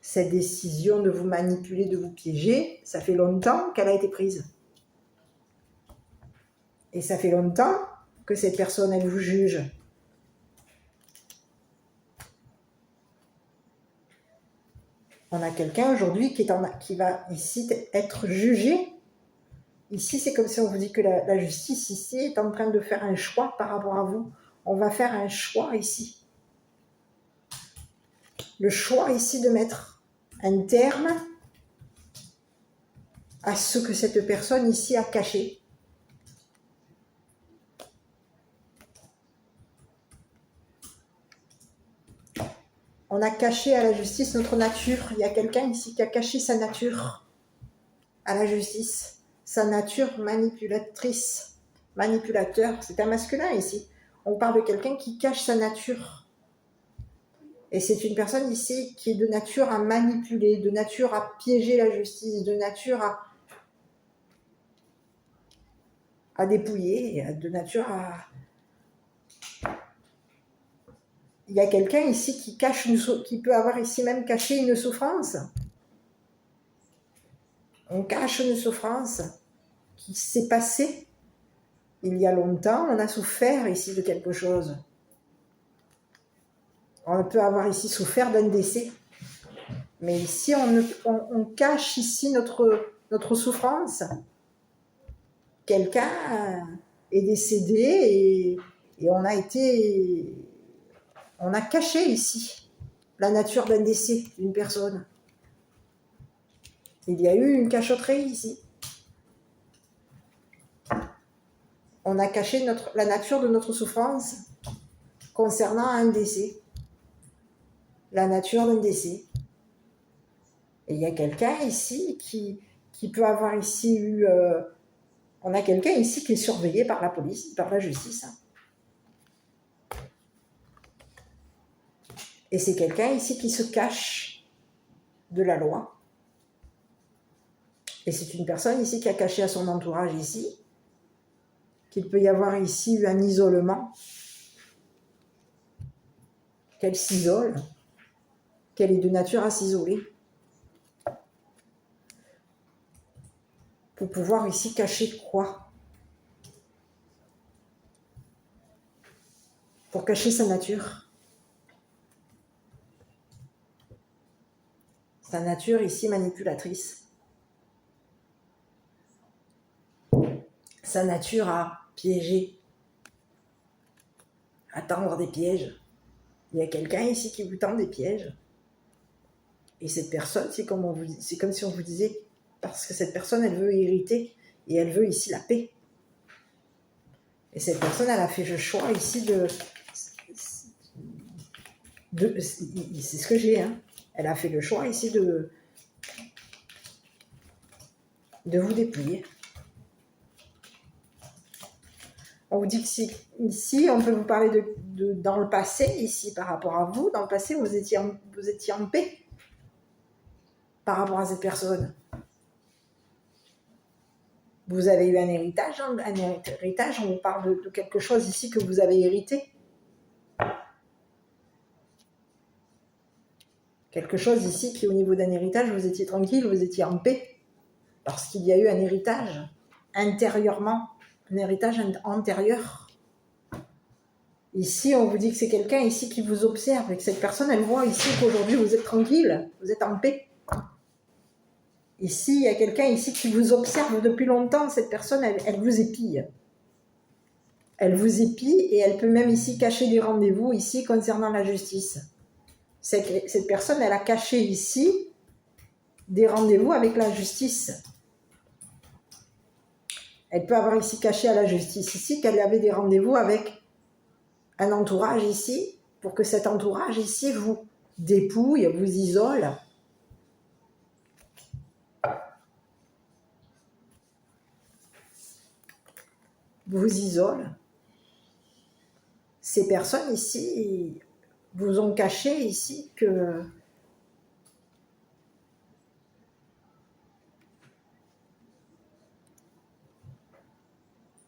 Cette décision de vous manipuler, de vous piéger, ça fait longtemps qu'elle a été prise. Et ça fait longtemps que cette personne, elle vous juge. On a quelqu'un aujourd'hui qui va ici être jugé. Ici, c'est comme si on vous dit que la justice ici est en train de faire un choix par rapport à vous. On va faire un choix ici. Le choix ici de mettre un terme à ce que cette personne ici a caché. On a caché à la justice notre nature. Il y a quelqu'un ici qui a caché sa nature à la justice. Sa nature manipulatrice, manipulateur. C'est un masculin ici. On parle de quelqu'un qui cache sa nature. Et c'est une personne ici qui est de nature à manipuler, de nature à piéger la justice, de nature à dépouiller, de nature à... Il y a quelqu'un ici qui peut avoir ici même caché une souffrance. On cache une souffrance qui s'est passée il y a longtemps. On a souffert ici de quelque chose. On peut avoir ici souffert d'un décès. Mais ici, on cache ici notre souffrance. Quelqu'un est décédé et on a caché ici la nature d'un décès d'une personne. Il y a eu une cachotterie ici. On a caché la nature de notre souffrance concernant un décès. La nature d'un décès. Et il y a quelqu'un ici qui peut avoir ici eu... on a quelqu'un ici qui est surveillé par la police, par la justice. Et c'est quelqu'un ici qui se cache de la loi. Et c'est une personne ici qui a caché à son entourage ici qu'il peut y avoir ici un isolement, qu'elle s'isole, qu'elle est de nature à s'isoler, pour pouvoir ici cacher quoi? Pour cacher sa nature. Sa nature ici manipulatrice. Sa nature à piéger, à tendre des pièges. Il y a quelqu'un ici qui vous tend des pièges. Et cette personne, c'est comme si on vous disait, parce que cette personne, elle veut hériter et elle veut ici la paix. Et cette personne, elle a fait le choix ici C'est ce que j'ai. Hein. Elle a fait le choix ici de vous dépouiller. On vous dit que ici, on peut vous parler dans le passé, ici, par rapport à vous. Dans le passé, vous étiez en paix par rapport à cette personne. Vous avez eu un héritage, on vous parle de quelque chose ici que vous avez hérité. Quelque chose ici qui, au niveau d'un héritage, vous étiez tranquille, vous étiez en paix. Parce qu'il y a eu un héritage intérieurement, un héritage antérieur. Ici, on vous dit que c'est quelqu'un ici qui vous observe et que cette personne, elle voit ici qu'aujourd'hui, vous êtes tranquille, vous êtes en paix. Ici, il y a quelqu'un ici qui vous observe depuis longtemps. Cette personne, elle vous épie. Elle vous épie et elle peut même ici cacher des rendez-vous ici concernant la justice. Cette personne, elle a caché ici des rendez-vous avec la justice. Elle peut avoir ici caché à la justice ici qu'elle avait des rendez-vous avec un entourage ici pour que cet entourage ici vous dépouille, vous isole. Vous isole. Ces personnes ici vous ont caché ici que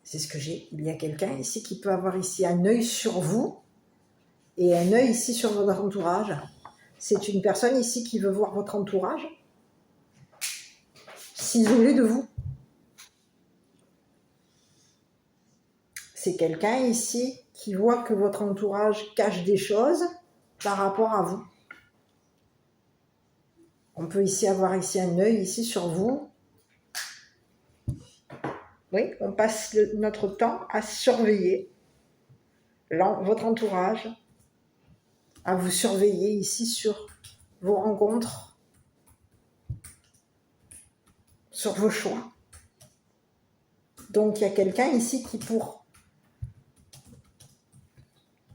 c'est ce que j'ai. Il y a quelqu'un ici qui peut avoir ici un œil sur vous et un œil ici sur votre entourage. C'est une personne ici qui veut voir votre entourage s'isoler de vous. C'est quelqu'un ici qui voit que votre entourage cache des choses par rapport à vous. On peut ici avoir ici un œil ici sur vous. Oui, on passe notre temps à surveiller votre entourage, à vous surveiller ici sur vos rencontres, sur vos choix. Donc il y a quelqu'un ici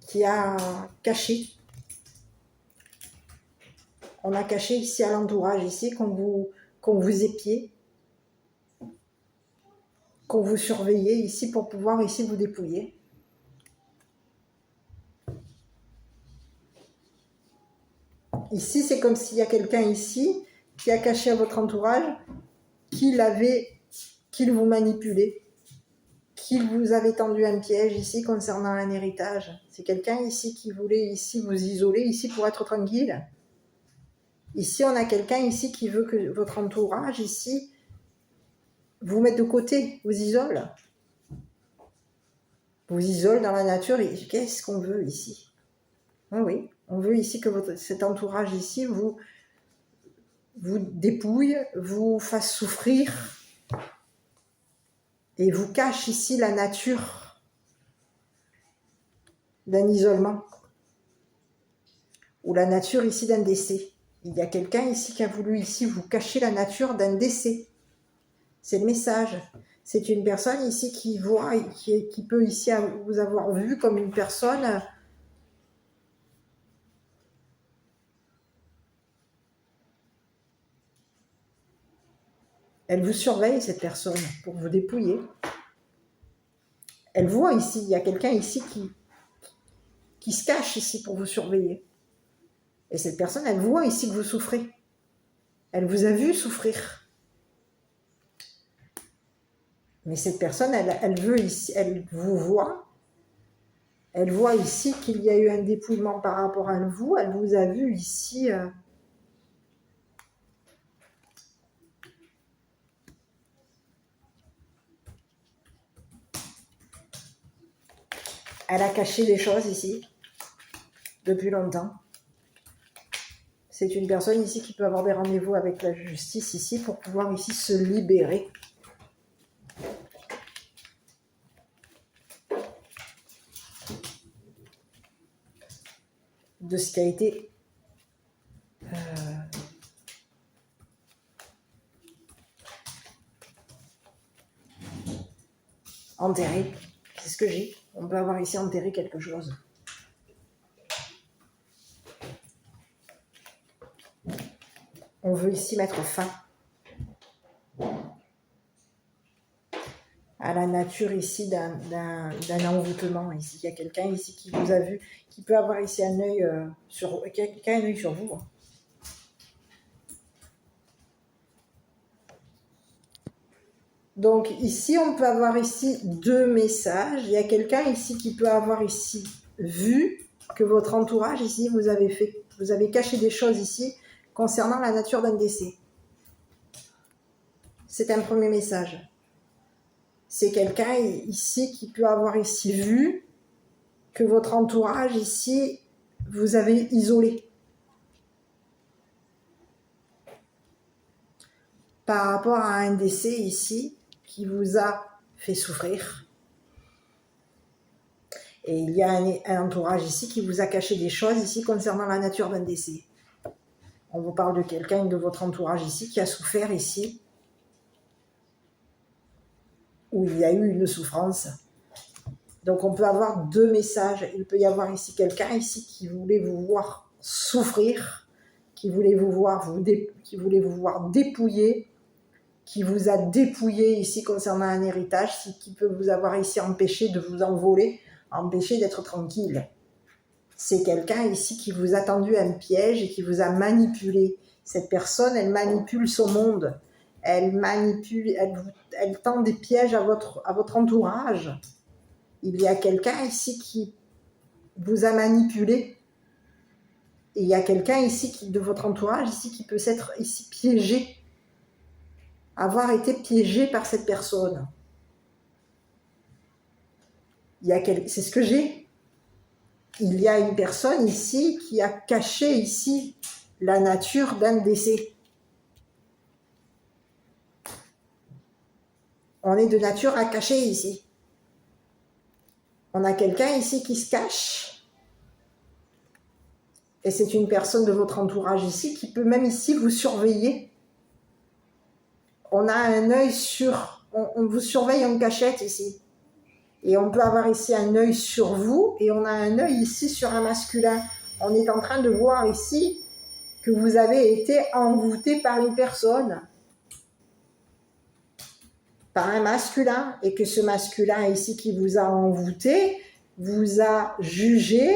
qui a caché. On a caché ici à l'entourage ici qu'on vous épiait, qu'on vous surveillait ici pour pouvoir ici vous dépouiller. Ici, c'est comme s'il y a quelqu'un ici qui a caché à votre entourage qu'il vous manipulait, qu'il vous avait tendu un piège ici concernant un héritage. C'est quelqu'un ici qui voulait ici vous isoler ici pour être tranquille. Ici, on a quelqu'un ici qui veut que votre entourage ici vous mette de côté, vous isole. Vous isole dans la nature et qu'est-ce qu'on veut ici? Oui, on veut ici que cet entourage ici vous dépouille, vous fasse souffrir et vous cache ici la nature d'un isolement ou la nature ici d'un décès. Il y a quelqu'un ici qui a voulu ici vous cacher la nature d'un décès. C'est le message. C'est une personne ici qui voit, qui peut ici vous avoir vu comme une personne elle vous surveille, cette personne, pour vous dépouiller. Elle voit ici, il y a quelqu'un ici qui se cache ici pour vous surveiller. Et cette personne, elle voit ici que vous souffrez. Elle vous a vu souffrir. Mais cette personne, elle veut ici, elle vous voit. Elle voit ici qu'il y a eu un dépouillement par rapport à vous. Elle vous a vu ici. Elle a caché des choses ici depuis longtemps. C'est une personne ici qui peut avoir des rendez-vous avec la justice ici pour pouvoir ici se libérer. De ce qui a été enterré. C'est ce que j'ai. On peut avoir ici enterré quelque chose. on veut ici mettre fin à la nature ici d'un envoûtement. Ici, il y a quelqu'un ici qui vous a vu, qui peut avoir ici un œil sur vous. Hein. Donc ici, on peut avoir ici 2 messages. Il y a quelqu'un ici qui peut avoir ici vu que votre entourage ici, vous avez caché des choses ici concernant la nature d'un décès. C'est un premier message. C'est quelqu'un ici qui peut avoir ici vu que votre entourage ici, vous avez isolé. Par rapport à un décès ici qui vous a fait souffrir. Et il y a un entourage ici qui vous a caché des choses ici concernant la nature d'un décès. On vous parle de quelqu'un de votre entourage ici qui a souffert ici, où il y a eu une souffrance. Donc on peut avoir 2 messages. Il peut y avoir ici quelqu'un ici qui voulait vous voir souffrir, qui voulait vous voir dépouiller, qui vous a dépouillé ici concernant un héritage, qui peut vous avoir ici empêché de vous envoler, empêché d'être tranquille. C'est quelqu'un ici qui vous a tendu un piège et qui vous a manipulé. Cette personne, elle manipule son monde. Elle tend des pièges à votre entourage. Il y a quelqu'un ici qui vous a manipulé. Et il y a quelqu'un ici de votre entourage ici qui peut s'être ici piégé, avoir été piégé par cette personne. C'est ce que j'ai. Il y a une personne ici qui a caché ici la nature d'un décès. On est de nature à cacher ici. On a quelqu'un ici qui se cache. Et c'est une personne de votre entourage ici qui peut même ici vous surveiller. On a un œil on vous surveille en cachette ici. Et on peut avoir ici un œil sur vous et on a un œil ici sur un masculin. On est en train de voir ici que vous avez été envoûté par une personne, par un masculin, et que ce masculin ici qui vous a envoûté, vous a jugé,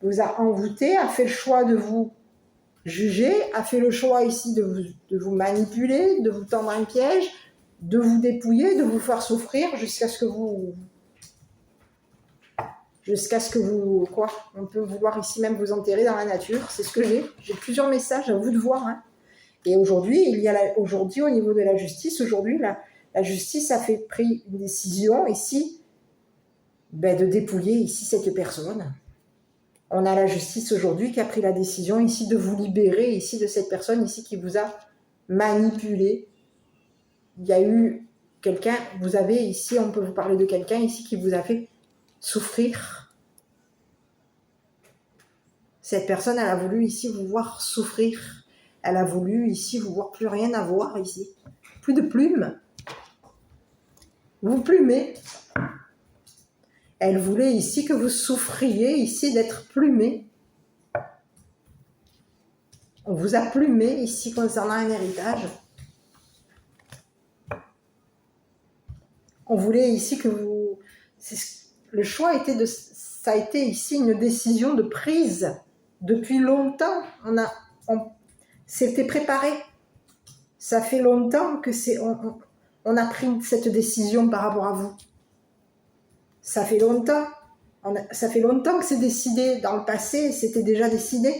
vous a envoûté, a fait le choix de vous juger, a fait le choix ici de vous manipuler, de vous tendre un piège, de vous dépouiller, de vous faire souffrir jusqu'à ce que vous, on peut vouloir ici même vous enterrer dans la nature. C'est ce que j'ai. J'ai plusieurs messages à vous de voir. Hein. Et aujourd'hui, aujourd'hui au niveau de la justice, aujourd'hui la justice a pris une décision ici, de dépouiller ici cette personne. On a la justice aujourd'hui qui a pris la décision ici de vous libérer ici de cette personne ici qui vous a manipulé. Il y a eu quelqu'un, vous avez ici, on peut vous parler de quelqu'un ici qui vous a fait souffrir. Cette personne, elle a voulu ici vous voir souffrir. Elle a voulu ici vous voir plus rien à voir ici. Plus de plumes. Vous plumez. Elle voulait ici que vous souffriez ici d'être plumé. On vous a plumé ici concernant un héritage. On voulait ici que vous... Le choix ça a été ici une décision de prise. Depuis longtemps, c'était préparé. Ça fait longtemps que on a pris cette décision par rapport à vous. Ça fait longtemps. Ça fait longtemps que c'est décidé. Dans le passé, c'était déjà décidé.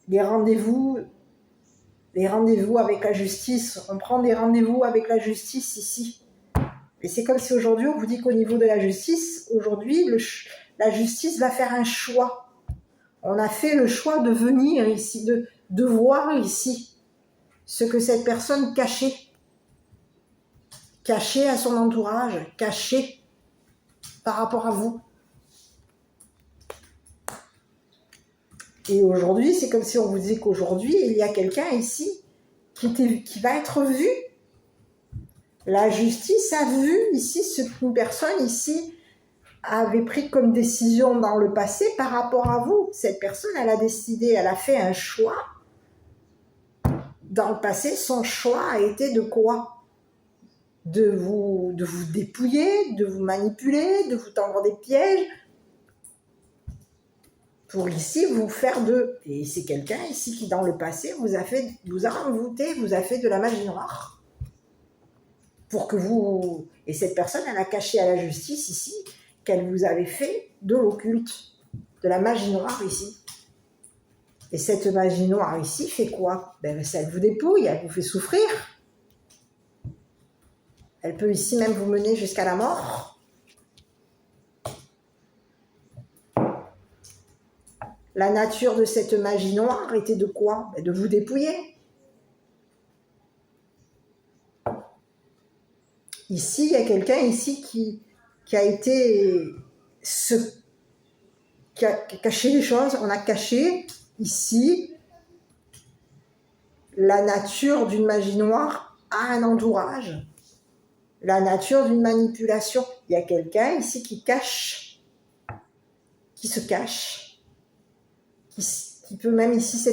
Les rendez-vous avec la justice. On prend des rendez-vous avec la justice ici. Et c'est comme si aujourd'hui, on vous dit qu'au niveau de la justice, aujourd'hui, la justice va faire un choix. On a fait le choix de venir ici, de voir ici ce que cette personne cachait. Cachée à son entourage, cachée par rapport à vous. Et aujourd'hui, c'est comme si on vous disait qu'aujourd'hui, il y a quelqu'un ici qui va être vu. La justice a vu ici une personne ici avait pris comme décision dans le passé par rapport à vous. Cette personne, elle a décidé, elle a fait un choix. Dans le passé, son choix a été de quoi? De vous dépouiller, de vous manipuler, de vous tendre des pièges, pour ici vous faire de... Et c'est quelqu'un ici qui, dans le passé, vous a envoûté, vous a fait de la magie noire. Pour que vous... Et cette personne, elle a caché à la justice ici qu'elle vous avait fait de l'occulte, de la magie noire ici. Et cette magie noire ici fait quoi? Elle vous dépouille, elle vous fait souffrir. Elle peut ici même vous mener jusqu'à la mort. La nature de cette magie noire était de quoi? De vous dépouiller. Ici, il y a quelqu'un ici qui a été... qui a caché les choses. On a caché ici la nature d'une magie noire à un entourage. La nature d'une manipulation. Il y a quelqu'un ici qui se cache, qui peut même ici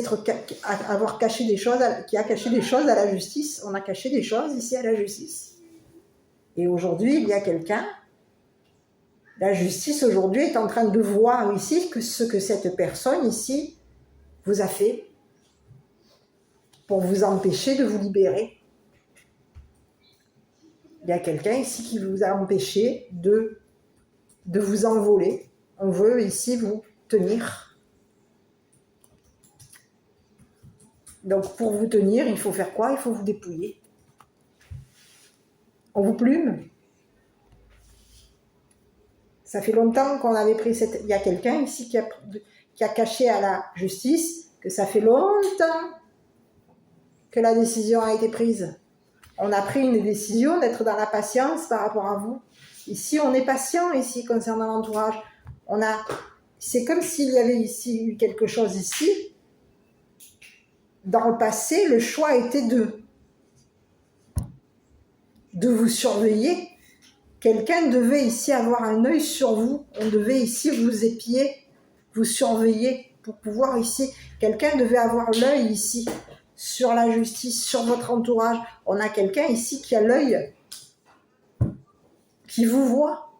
avoir caché des choses, qui a caché des choses à la justice. On a caché des choses ici à la justice. Et aujourd'hui, il y a quelqu'un, la justice aujourd'hui est en train de voir ici ce que cette personne ici vous a fait pour vous empêcher de vous libérer. Il y a quelqu'un ici qui vous a empêché de vous envoler. On veut ici vous tenir. Donc pour vous tenir, il faut faire quoi? Il faut vous dépouiller. On vous plume. Ça fait longtemps qu'on avait pris cette... Il y a quelqu'un ici qui a caché à la justice que ça fait longtemps que la décision a été prise. On a pris une décision d'être dans la patience par rapport à vous. Ici, on est patient ici concernant l'entourage. C'est comme s'il y avait ici eu quelque chose ici. Dans le passé, le choix était de vous surveiller. Quelqu'un devait ici avoir un œil sur vous. On devait ici vous épier, vous surveiller pour pouvoir ici... Quelqu'un devait avoir l'œil ici sur la justice, sur votre entourage. On a quelqu'un ici qui a l'œil, qui vous voit.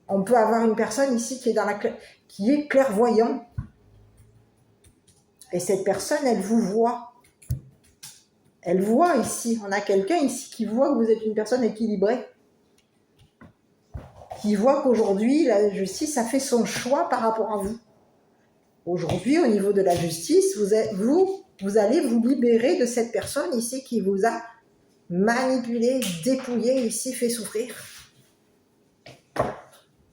On peut avoir une personne ici qui est clairvoyant. Et cette personne, elle vous voit. Elle voit ici. On a quelqu'un ici qui voit que vous êtes une personne équilibrée. Qui voit qu'aujourd'hui, la justice a fait son choix par rapport à vous. Aujourd'hui, au niveau de la justice, vous allez vous libérer de cette personne ici qui vous a manipulé, dépouillé, ici, fait souffrir.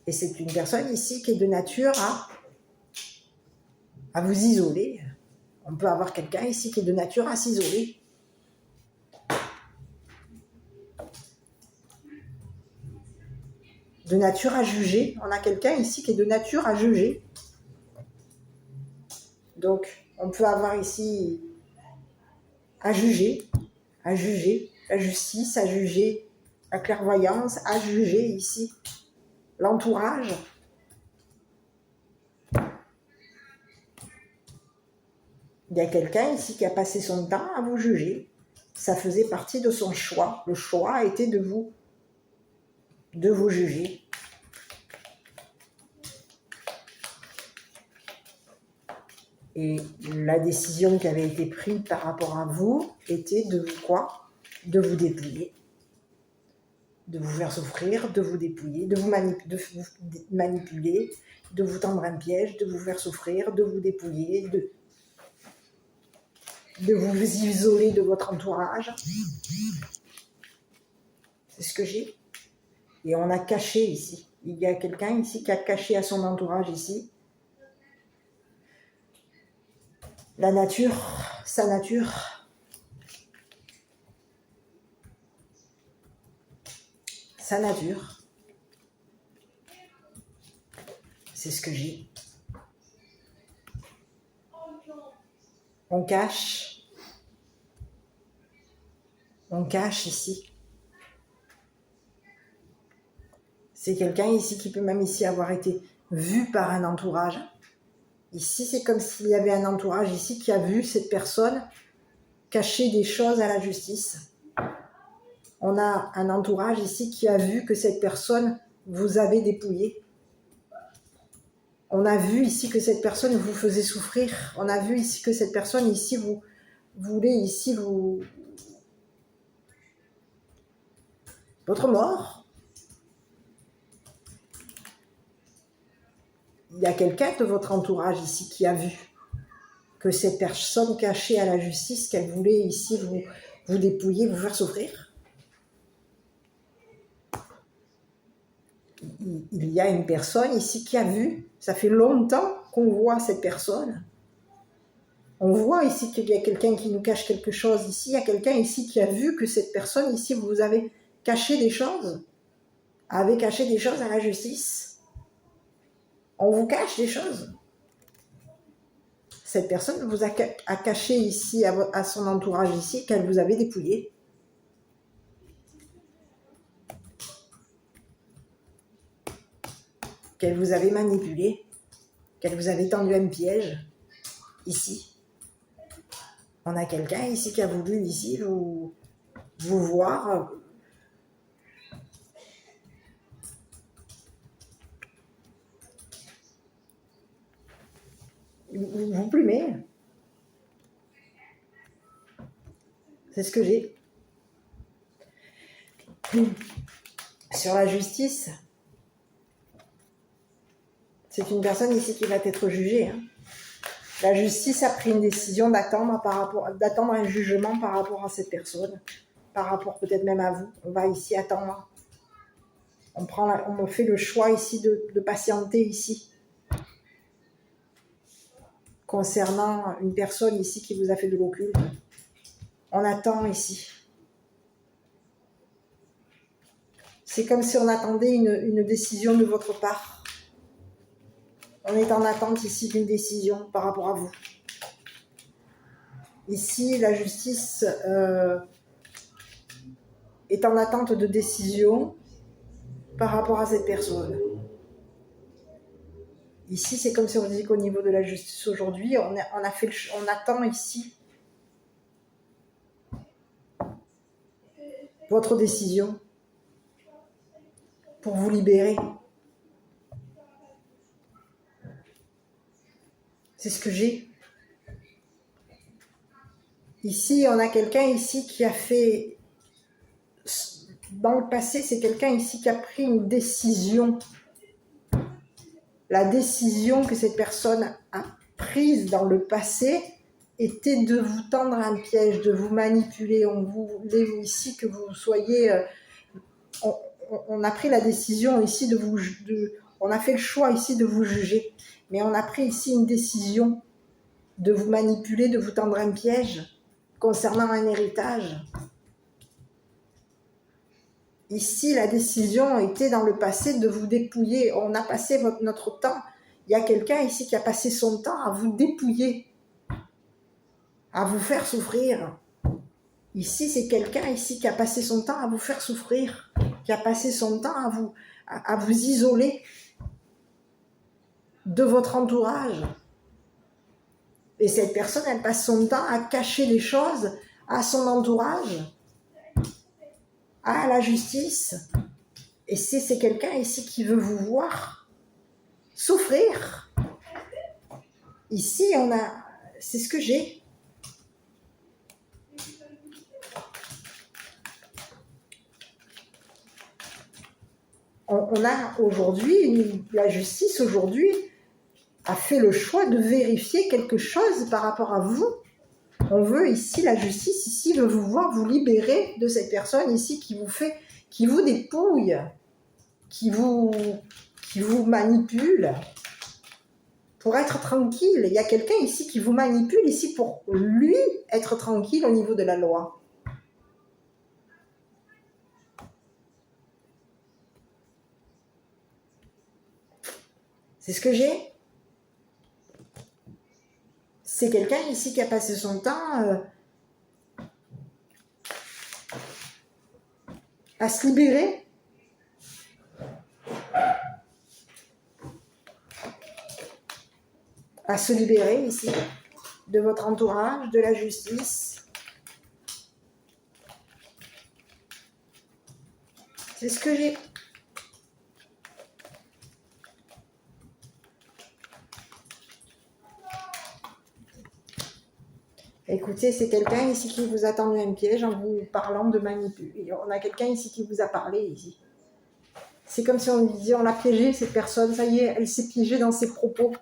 Et c'est une personne ici qui est de nature à vous isoler. On peut avoir quelqu'un ici qui est de nature à s'isoler. De nature à juger. On a quelqu'un ici qui est de nature à juger. Donc, on peut avoir ici à juger, la justice, à juger la clairvoyance, à juger ici l'entourage. Il y a quelqu'un ici qui a passé son temps à vous juger. Ça faisait partie de son choix. Le choix a été de vous juger. Et la décision qui avait été prise par rapport à vous était de vous quoi? De vous dépouiller. De vous faire souffrir, de vous dépouiller, de vous manipuler, de vous tendre un piège, de vous faire souffrir, de vous dépouiller, de vous isoler de votre entourage. C'est ce que j'ai. Et on a caché ici. Il y a quelqu'un ici qui a caché à son entourage ici la nature, sa nature. Sa nature. C'est ce que j'ai. On cache ici. C'est quelqu'un ici qui peut même ici avoir été vu par un entourage. Ici, c'est comme s'il y avait un entourage ici qui a vu cette personne cacher des choses à la justice. On a un entourage ici qui a vu que cette personne vous avait dépouillé. On a vu ici que cette personne vous faisait souffrir. On a vu ici que cette personne ici vous voulait ici votre mort. Il y a quelqu'un de votre entourage ici qui a vu que cette personne cachait à la justice qu'elle voulait ici vous dépouiller, vous faire souffrir. Il y a une personne ici qui a vu, ça fait longtemps qu'on voit cette personne. On voit ici qu'il y a quelqu'un qui nous cache quelque chose. Ici, il y a quelqu'un ici qui a vu que cette personne ici, vous avez caché des choses, avait caché des choses à la justice. On vous cache des choses. Cette personne vous a caché ici à son entourage ici qu'elle vous avait dépouillé. Qu'elle vous avait manipulé, qu'elle vous avait tendu un piège ici. On a quelqu'un ici qui a voulu ici vous voir. Vous plumer. C'est ce que j'ai. Sur la justice, c'est une personne ici qui va être jugée. La justice a pris une décision d'attendre un jugement par rapport à cette personne, par rapport peut-être même à vous. On va ici attendre. On fait le choix ici de patienter ici. Concernant une personne ici qui vous a fait de l'occulte. On attend ici. C'est comme si on attendait une décision de votre part. On est en attente ici d'une décision par rapport à vous. Ici, la justice est en attente de décision par rapport à cette personne. Ici, c'est comme si on disait qu'au niveau de la justice aujourd'hui, on attend ici votre décision pour vous libérer. C'est ce que j'ai. Ici, on a quelqu'un ici qui a fait... Dans le passé, c'est quelqu'un ici qui a pris une décision. La décision que cette personne a prise dans le passé était de vous tendre un piège, de vous manipuler. On voulait ici que vous soyez... on a pris la décision ici on a fait le choix ici de vous juger. Mais on a pris ici une décision de vous manipuler, de vous tendre un piège concernant un héritage. Ici, la décision était dans le passé de vous dépouiller. On a passé notre temps. Il y a quelqu'un ici qui a passé son temps à vous dépouiller, à vous faire souffrir. Ici, c'est quelqu'un ici qui a passé son temps à vous faire souffrir, qui a passé son temps à vous isoler de votre entourage. Et cette personne, elle passe son temps à cacher les choses à son entourage, à la justice. Et c'est quelqu'un ici qui veut vous voir souffrir. Ici, c'est ce que j'ai. On a aujourd'hui, la justice aujourd'hui a fait le choix de vérifier quelque chose par rapport à vous. On veut ici, la justice ici veut vous voir vous libérer de cette personne ici qui vous dépouille, qui vous manipule pour être tranquille. Il y a quelqu'un ici qui vous manipule ici pour lui être tranquille au niveau de la loi. C'est ce que j'ai. C'est quelqu'un ici qui a passé son temps à se libérer à se libérer ici de votre entourage, de la justice. C'est ce que j'ai. Écoutez, c'est quelqu'un ici qui vous a tendu un piège en vous parlant de manipuler. On a quelqu'un ici qui vous a parlé ici. C'est comme si on lui disait, on l'a piégé, cette personne, ça y est, elle s'est piégée dans ses propos.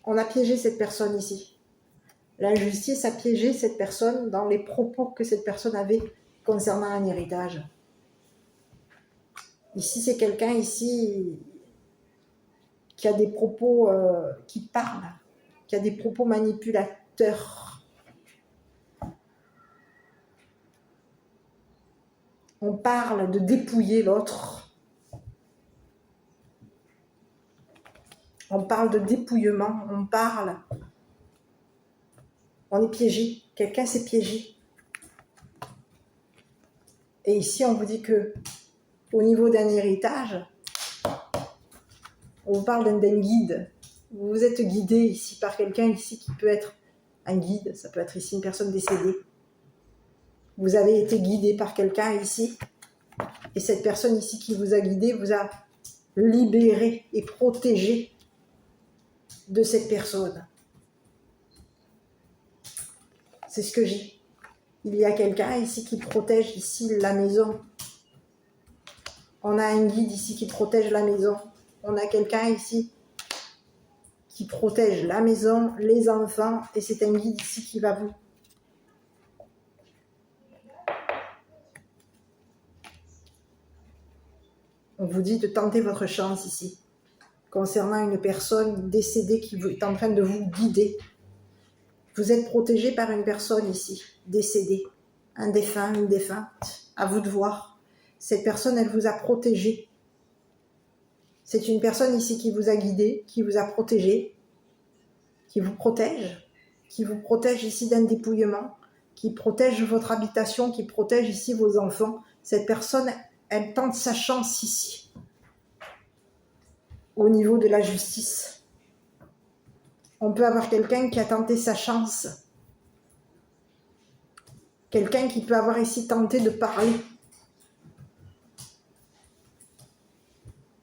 On a piégé cette personne ici. La justice a piégé cette personne dans les propos que cette personne avait concernant un héritage. Ici, c'est quelqu'un ici qui a des propos qui parlent, qui a des propos manipulateurs. On parle de dépouiller l'autre. On parle de dépouillement, on est piégé, quelqu'un s'est piégé. Et ici, on vous dit que au niveau d'un héritage, on vous parle d'un guide. Vous êtes guidé ici par quelqu'un ici qui peut être un guide, ça peut être ici une personne décédée. Vous avez été guidé par quelqu'un ici, et cette personne ici qui vous a guidé vous a libéré et protégé de cette personne. C'est ce que j'ai. Il y a quelqu'un ici qui protège ici la maison. On a un guide ici qui protège la maison. On a quelqu'un ici qui protège la maison, les enfants, et c'est un guide ici qui va vous. On vous dit de tenter votre chance ici, concernant une personne décédée qui est en train de vous guider. Vous êtes protégé par une personne ici, décédée, un défunt, une défunte, à vous de voir. Cette personne, elle vous a protégé. C'est une personne ici qui vous a guidé, qui vous a protégé, qui vous protège ici d'un dépouillement, qui protège votre habitation, qui protège ici vos enfants. Cette personne, elle tente sa chance ici, au niveau de la justice. On peut avoir quelqu'un qui a tenté sa chance, quelqu'un qui peut avoir ici tenté de parler.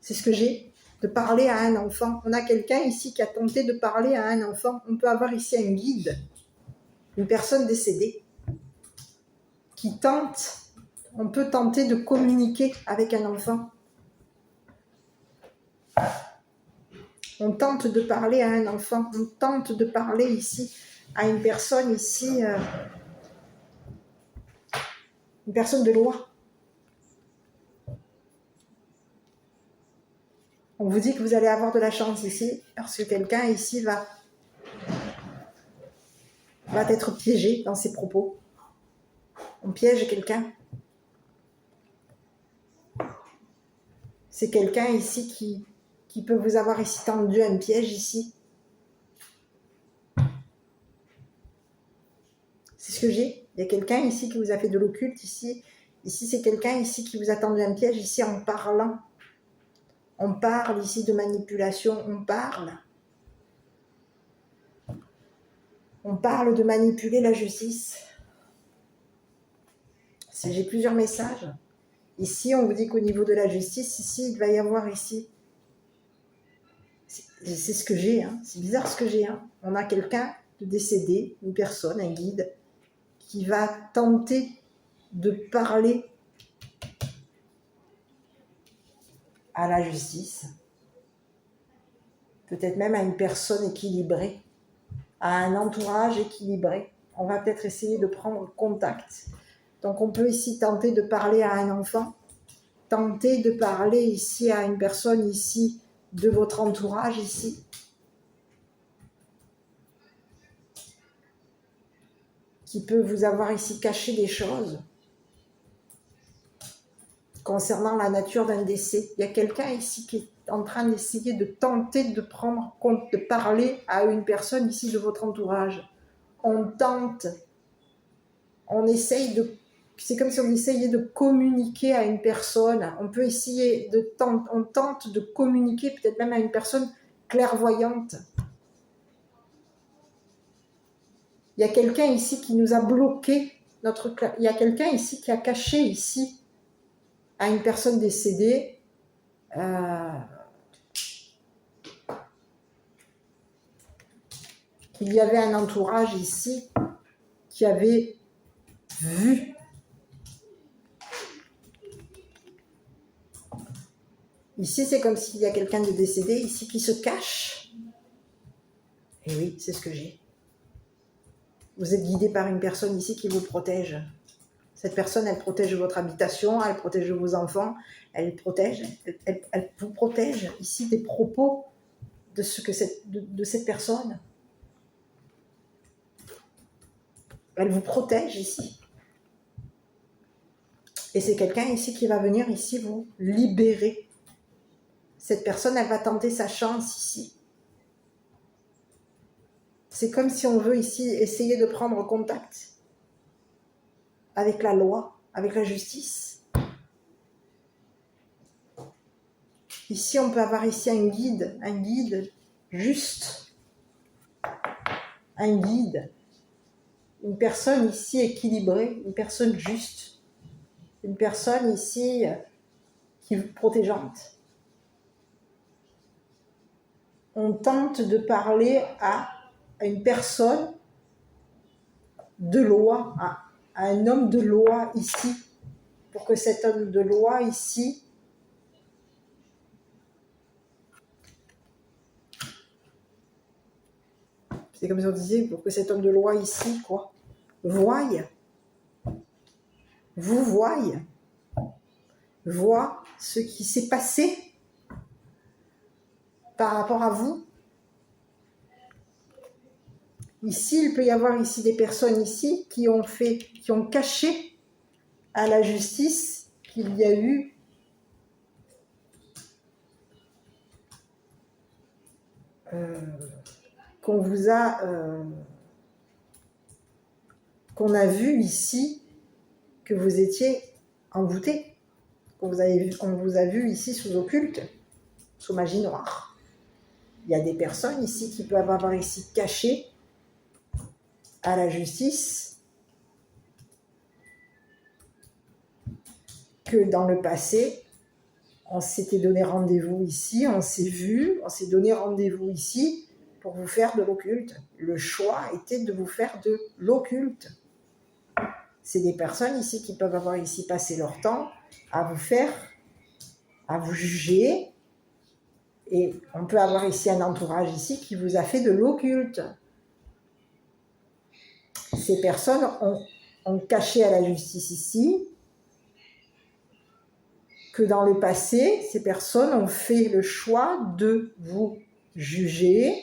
C'est ce que j'ai, de parler à un enfant. On a quelqu'un ici qui a tenté de parler à un enfant. On peut avoir ici un guide, une personne décédée, qui tente, on peut tenter de communiquer avec un enfant. On tente de parler à un enfant, on tente de parler ici à une personne ici, une personne de loi. On vous dit que vous allez avoir de la chance ici, parce que quelqu'un ici va être piégé dans ses propos. On piège quelqu'un. C'est quelqu'un ici qui peut vous avoir ici tendu un piège ici. C'est ce que j'ai. Il y a quelqu'un ici qui vous a fait de l'occulte ici. Ici, c'est quelqu'un ici qui vous a tendu un piège ici en parlant. On parle ici de manipulation, on parle. On parle de manipuler la justice. J'ai plusieurs messages. Ici, on vous dit qu'au niveau de la justice, ici, il va y avoir ici. C'est ce que j'ai, hein. C'est bizarre ce que j'ai. Hein. On a quelqu'un de décédé, une personne, un guide, qui va tenter de parler à la justice. Peut-être même à une personne équilibrée, à un entourage équilibré. On va peut-être essayer de prendre contact. Donc on peut ici tenter de parler à un enfant, tenter de parler ici à une personne ici de votre entourage ici. Qui peut vous avoir ici caché des choses concernant la nature d'un décès. Il y a quelqu'un ici qui est en train d'essayer de tenter de prendre compte, de parler à une personne ici de votre entourage. On tente on essaye de... C'est comme si on essayait de communiquer à une personne. On peut essayer on tente de communiquer peut-être même à une personne clairvoyante. Il y a quelqu'un ici qui nous a bloqué il y a quelqu'un ici qui a caché ici à une personne décédée qu'il y avait un entourage ici qui avait vu. Ici, c'est comme s'il y a quelqu'un de décédé ici qui se cache. Et oui, c'est ce que j'ai. Vous êtes guidé par une personne ici qui vous protège. Cette personne, elle protège votre habitation, elle protège vos enfants, elle vous protège ici des propos de cette personne. Elle vous protège ici. Et c'est quelqu'un ici qui va venir ici vous libérer. Cette personne, elle va tenter sa chance ici. C'est comme si on veut ici essayer de prendre contact avec la loi, avec la justice. Ici, on peut avoir ici un guide juste, un guide, une personne ici équilibrée, une personne juste, une personne ici qui est protégeante. On tente de parler à une personne de loi, à un homme de loi ici, pour que cet homme de loi ici c'est comme si on disait, pour que cet homme de loi ici, voie ce qui s'est passé par rapport à vous. Ici, il peut y avoir ici des personnes ici qui ont caché à la justice qu'il y a eu qu'on a vu ici que vous étiez envoûté, on vous a vu ici sous occulte, sous magie noire. Il y a des personnes ici qui peuvent avoir ici caché à la justice que dans le passé, on s'était donné rendez-vous ici, on s'est vu, on s'est donné rendez-vous ici pour vous faire de l'occulte. Le choix était de vous faire de l'occulte. C'est des personnes ici qui peuvent avoir ici passé leur temps à vous juger. Et on peut avoir ici un entourage ici qui vous a fait de l'occulte. Ces personnes ont caché à la justice ici que dans le passé, ces personnes ont fait le choix de vous juger,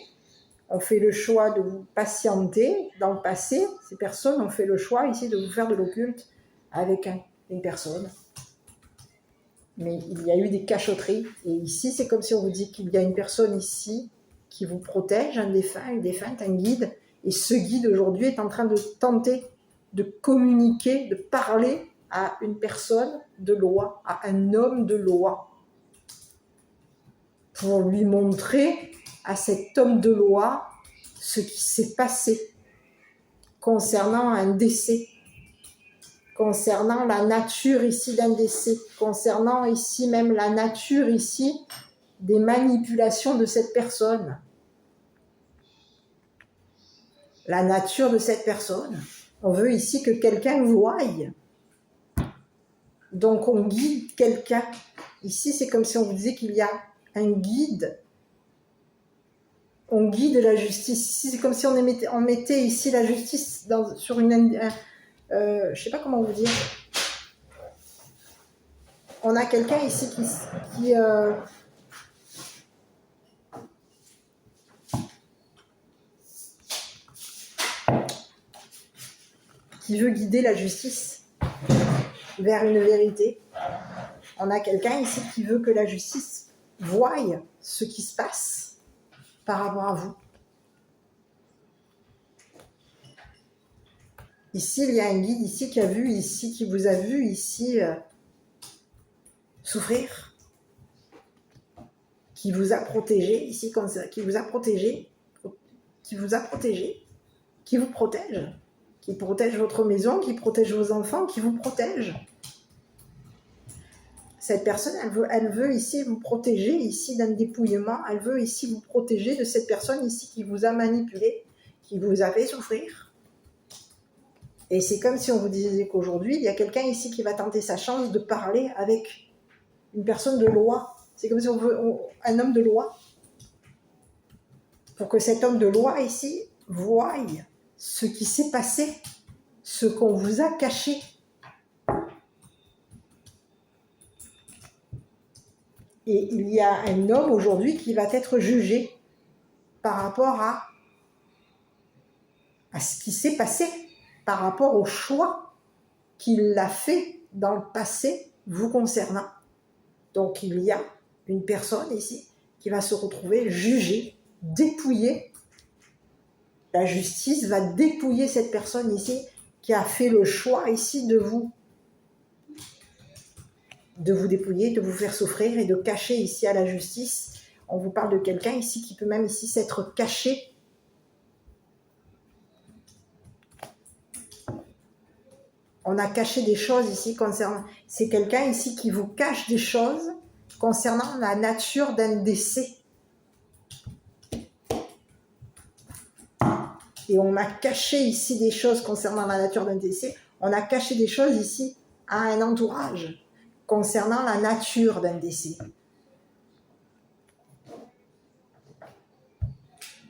ont fait le choix de vous patienter. Dans le passé, ces personnes ont fait le choix ici de vous faire de l'occulte avec une personne. Mais il y a eu des cachotteries. Et ici, c'est comme si on vous dit qu'il y a une personne ici qui vous protège, un défunt, une défunte, un guide. Et ce guide, aujourd'hui, est en train de tenter de communiquer, de parler à une personne de loi, à un homme de loi, pour lui montrer à cet homme de loi ce qui s'est passé concernant un décès, concernant la nature ici d'un décès, concernant ici même la nature ici des manipulations de cette personne. La nature de cette personne. On veut ici que quelqu'un voie. Donc on guide quelqu'un. Ici, c'est comme si on vous disait qu'il y a un guide. On guide la justice. Ici, c'est comme si on mettait ici la justice sur une... je ne sais pas comment vous dire. On a quelqu'un ici qui veut guider la justice vers une vérité. On a quelqu'un ici qui veut que la justice voie ce qui se passe par rapport à vous. Ici, il y a un guide ici qui a vu ici, qui vous a vu ici souffrir, qui vous a protégé ici comme ça, qui vous a protégé, qui vous protège, qui protège votre maison, qui protège vos enfants, qui vous protège. Cette personne, elle veut ici vous protéger ici d'un dépouillement, elle veut ici vous protéger de cette personne ici qui vous a manipulé, qui vous a fait souffrir. Et c'est comme si on vous disait qu'aujourd'hui, il y a quelqu'un ici qui va tenter sa chance de parler avec une personne de loi. C'est comme si on veut un homme de loi. Pour que cet homme de loi ici voie ce qui s'est passé, ce qu'on vous a caché. Et il y a un homme aujourd'hui qui va être jugé par rapport à ce qui s'est passé, par rapport au choix qu'il a fait dans le passé vous concernant. Donc il y a une personne ici qui va se retrouver jugée, dépouillée. La justice va dépouiller cette personne ici qui a fait le choix ici de vous dépouiller, de vous faire souffrir et de cacher ici à la justice. On vous parle de quelqu'un ici qui peut même ici s'être caché. On a caché des choses ici concernant... C'est quelqu'un ici qui vous cache des choses concernant la nature d'un décès. Et on a caché ici des choses concernant la nature d'un décès. On a caché des choses ici à un entourage concernant la nature d'un décès.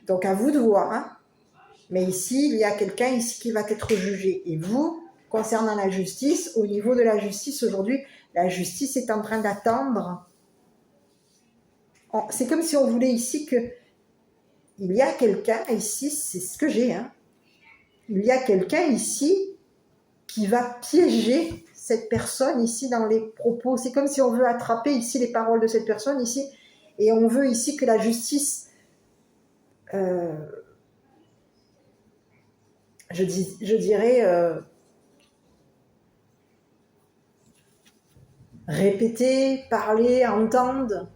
Donc à vous de voir. Hein. Mais ici, il y a quelqu'un ici qui va être jugé. Et vous, concernant la justice, au niveau de la justice aujourd'hui, la justice est en train d'attendre. C'est comme si on voulait ici que il y a quelqu'un ici, c'est ce que j'ai, hein. Il y a quelqu'un ici qui va piéger cette personne ici dans les propos. C'est comme si on veut attraper ici les paroles de cette personne ici et on veut ici que la justice, je dirais, répéter, parler, entendre.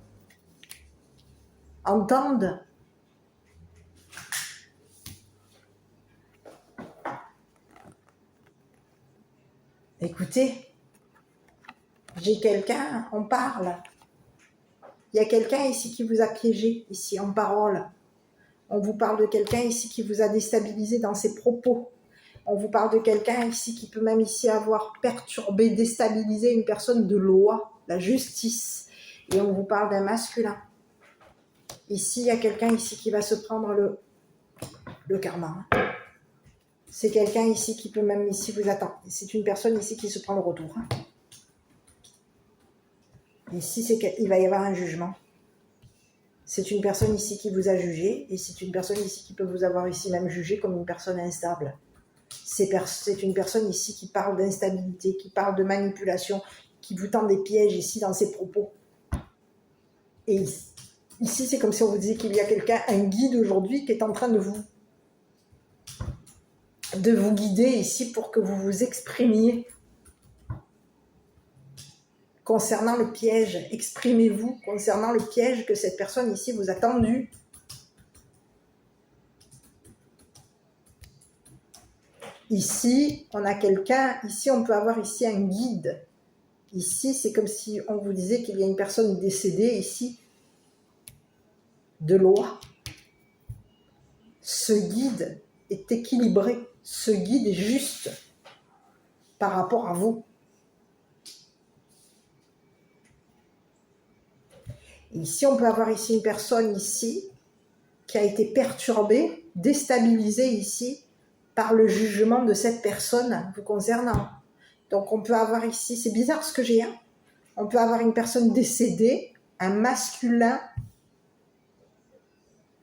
Écoutez, j'ai quelqu'un, on parle. Il y a quelqu'un ici qui vous a piégé, ici, en parole. On vous parle de quelqu'un ici qui vous a déstabilisé dans ses propos. On vous parle de quelqu'un ici qui peut même ici avoir perturbé, déstabilisé une personne de loi, la justice. Et on vous parle d'un masculin. Ici, il y a quelqu'un ici qui va se prendre le karma. C'est quelqu'un ici qui peut même ici vous attendre. C'est une personne ici qui se prend le retour. Ici, il va y avoir un jugement. C'est une personne ici qui vous a jugé et c'est une personne ici qui peut vous avoir ici même jugé comme une personne instable. C'est une personne ici qui parle d'instabilité, qui parle de manipulation, qui vous tend des pièges ici dans ses propos. Et ici, c'est comme si on vous disait qu'il y a quelqu'un, un guide aujourd'hui qui est en train de vous guider ici pour que vous vous exprimiez concernant le piège. Exprimez-vous concernant le piège que cette personne ici vous a tendu. Ici, on a quelqu'un, ici on peut avoir ici un guide. Ici, c'est comme si on vous disait qu'il y a une personne décédée ici, de loi. Ce guide est équilibré, ce guide est juste par rapport à vous. Ici, on peut avoir ici une personne ici qui a été perturbée, déstabilisée ici par le jugement de cette personne vous concernant. Donc on peut avoir ici, c'est bizarre ce que j'ai, hein. On peut avoir une personne décédée, un masculin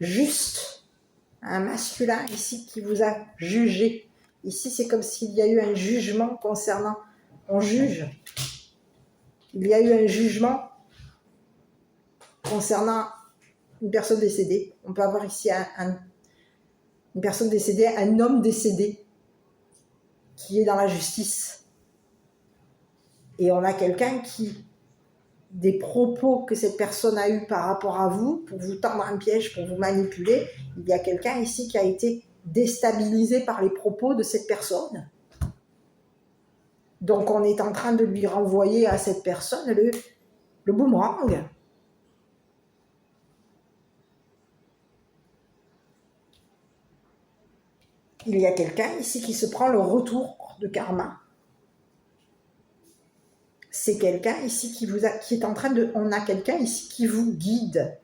juste, un masculin ici qui vous a jugé. Ici, c'est comme s'il y a eu un jugement concernant, on juge. Il y a eu un jugement concernant une personne décédée. On peut avoir ici une personne décédée, un homme décédé. qui est dans la justice. Et on a quelqu'un qui, des propos que cette personne a eus par rapport à vous, pour vous tendre un piège, pour vous manipuler, il y a quelqu'un ici qui a été déstabilisé par les propos de cette personne. Donc on est en train de lui renvoyer à cette personne le boomerang. Il y a quelqu'un ici qui se prend le retour de karma. C'est quelqu'un ici qui est en train de... On a quelqu'un ici qui vous guide.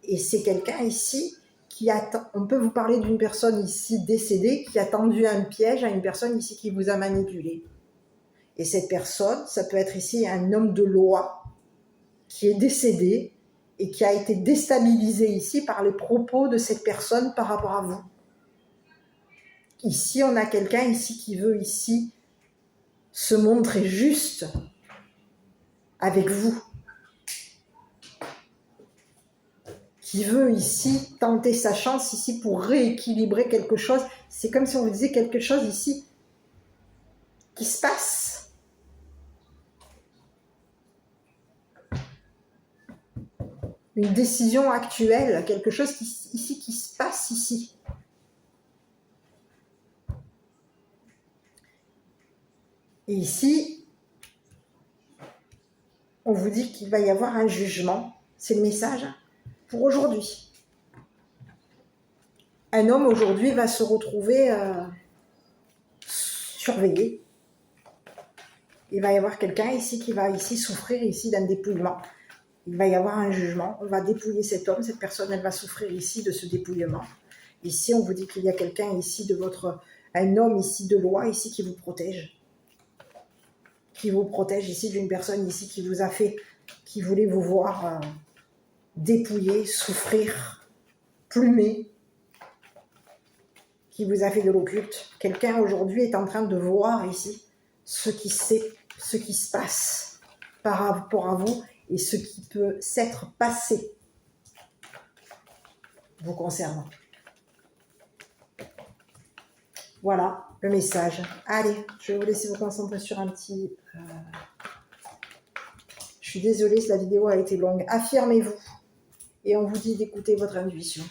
Et c'est quelqu'un ici qui attend... On peut vous parler d'une personne ici décédée qui a tendu un piège à une personne ici qui vous a manipulé. Et cette personne, ça peut être ici un homme de loi qui est décédé et qui a été déstabilisé ici par les propos de cette personne par rapport à vous. Ici, on a quelqu'un ici qui veut ici se montrer juste avec vous. Qui veut ici tenter sa chance ici pour rééquilibrer quelque chose. C'est comme si on vous disait quelque chose ici qui se passe. Une décision actuelle, quelque chose ici qui se passe ici. Et ici, on vous dit qu'il va y avoir un jugement. C'est le message pour aujourd'hui. Un homme aujourd'hui va se retrouver surveillé. Il va y avoir quelqu'un ici qui va ici souffrir ici d'un dépouillement. Il va y avoir un jugement. On va dépouiller cet homme. Cette personne, elle va souffrir ici de ce dépouillement. Ici, on vous dit qu'il y a quelqu'un ici de votre... Un homme ici de loi ici qui vous protège. Qui vous protège ici d'une personne ici qui vous a fait... Qui voulait vous voir dépouiller, souffrir, plumer. Qui vous a fait de l'occulte. Quelqu'un aujourd'hui est en train de voir ici ce qui se passe par rapport à vous et ce qui peut s'être passé vous concernant. Voilà le message. Allez, je vais vous laisser vous concentrer sur un petit... Je suis désolée si la vidéo a été longue. Affirmez-vous et on vous dit d'écouter votre intuition.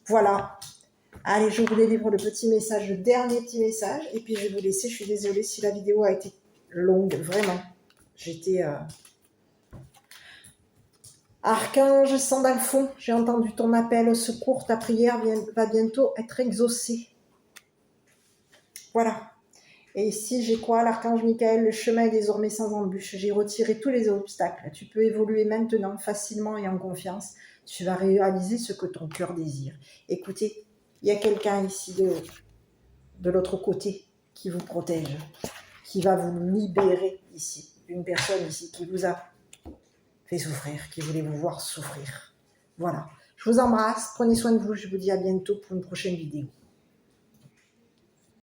Voilà. Allez, je vous délivre le petit message, le dernier petit message. Et puis, je vais vous laisser. Je suis désolée si la vidéo a été longue. Vraiment. J'étais... Archange Sandalphon, j'ai entendu ton appel au secours. Ta prière va bientôt être exaucée. Voilà. Et ici, j'ai quoi? L'archange Michael, le chemin est désormais sans embûche. J'ai retiré tous les obstacles. Tu peux évoluer maintenant facilement et en confiance. Tu vas réaliser ce que ton cœur désire. Écoutez, il y a quelqu'un ici de l'autre côté qui vous protège, qui va vous libérer ici, d'une personne ici qui vous a fait souffrir, qui voulait vous voir souffrir. Voilà. Je vous embrasse, prenez soin de vous, je vous dis à bientôt pour une prochaine vidéo.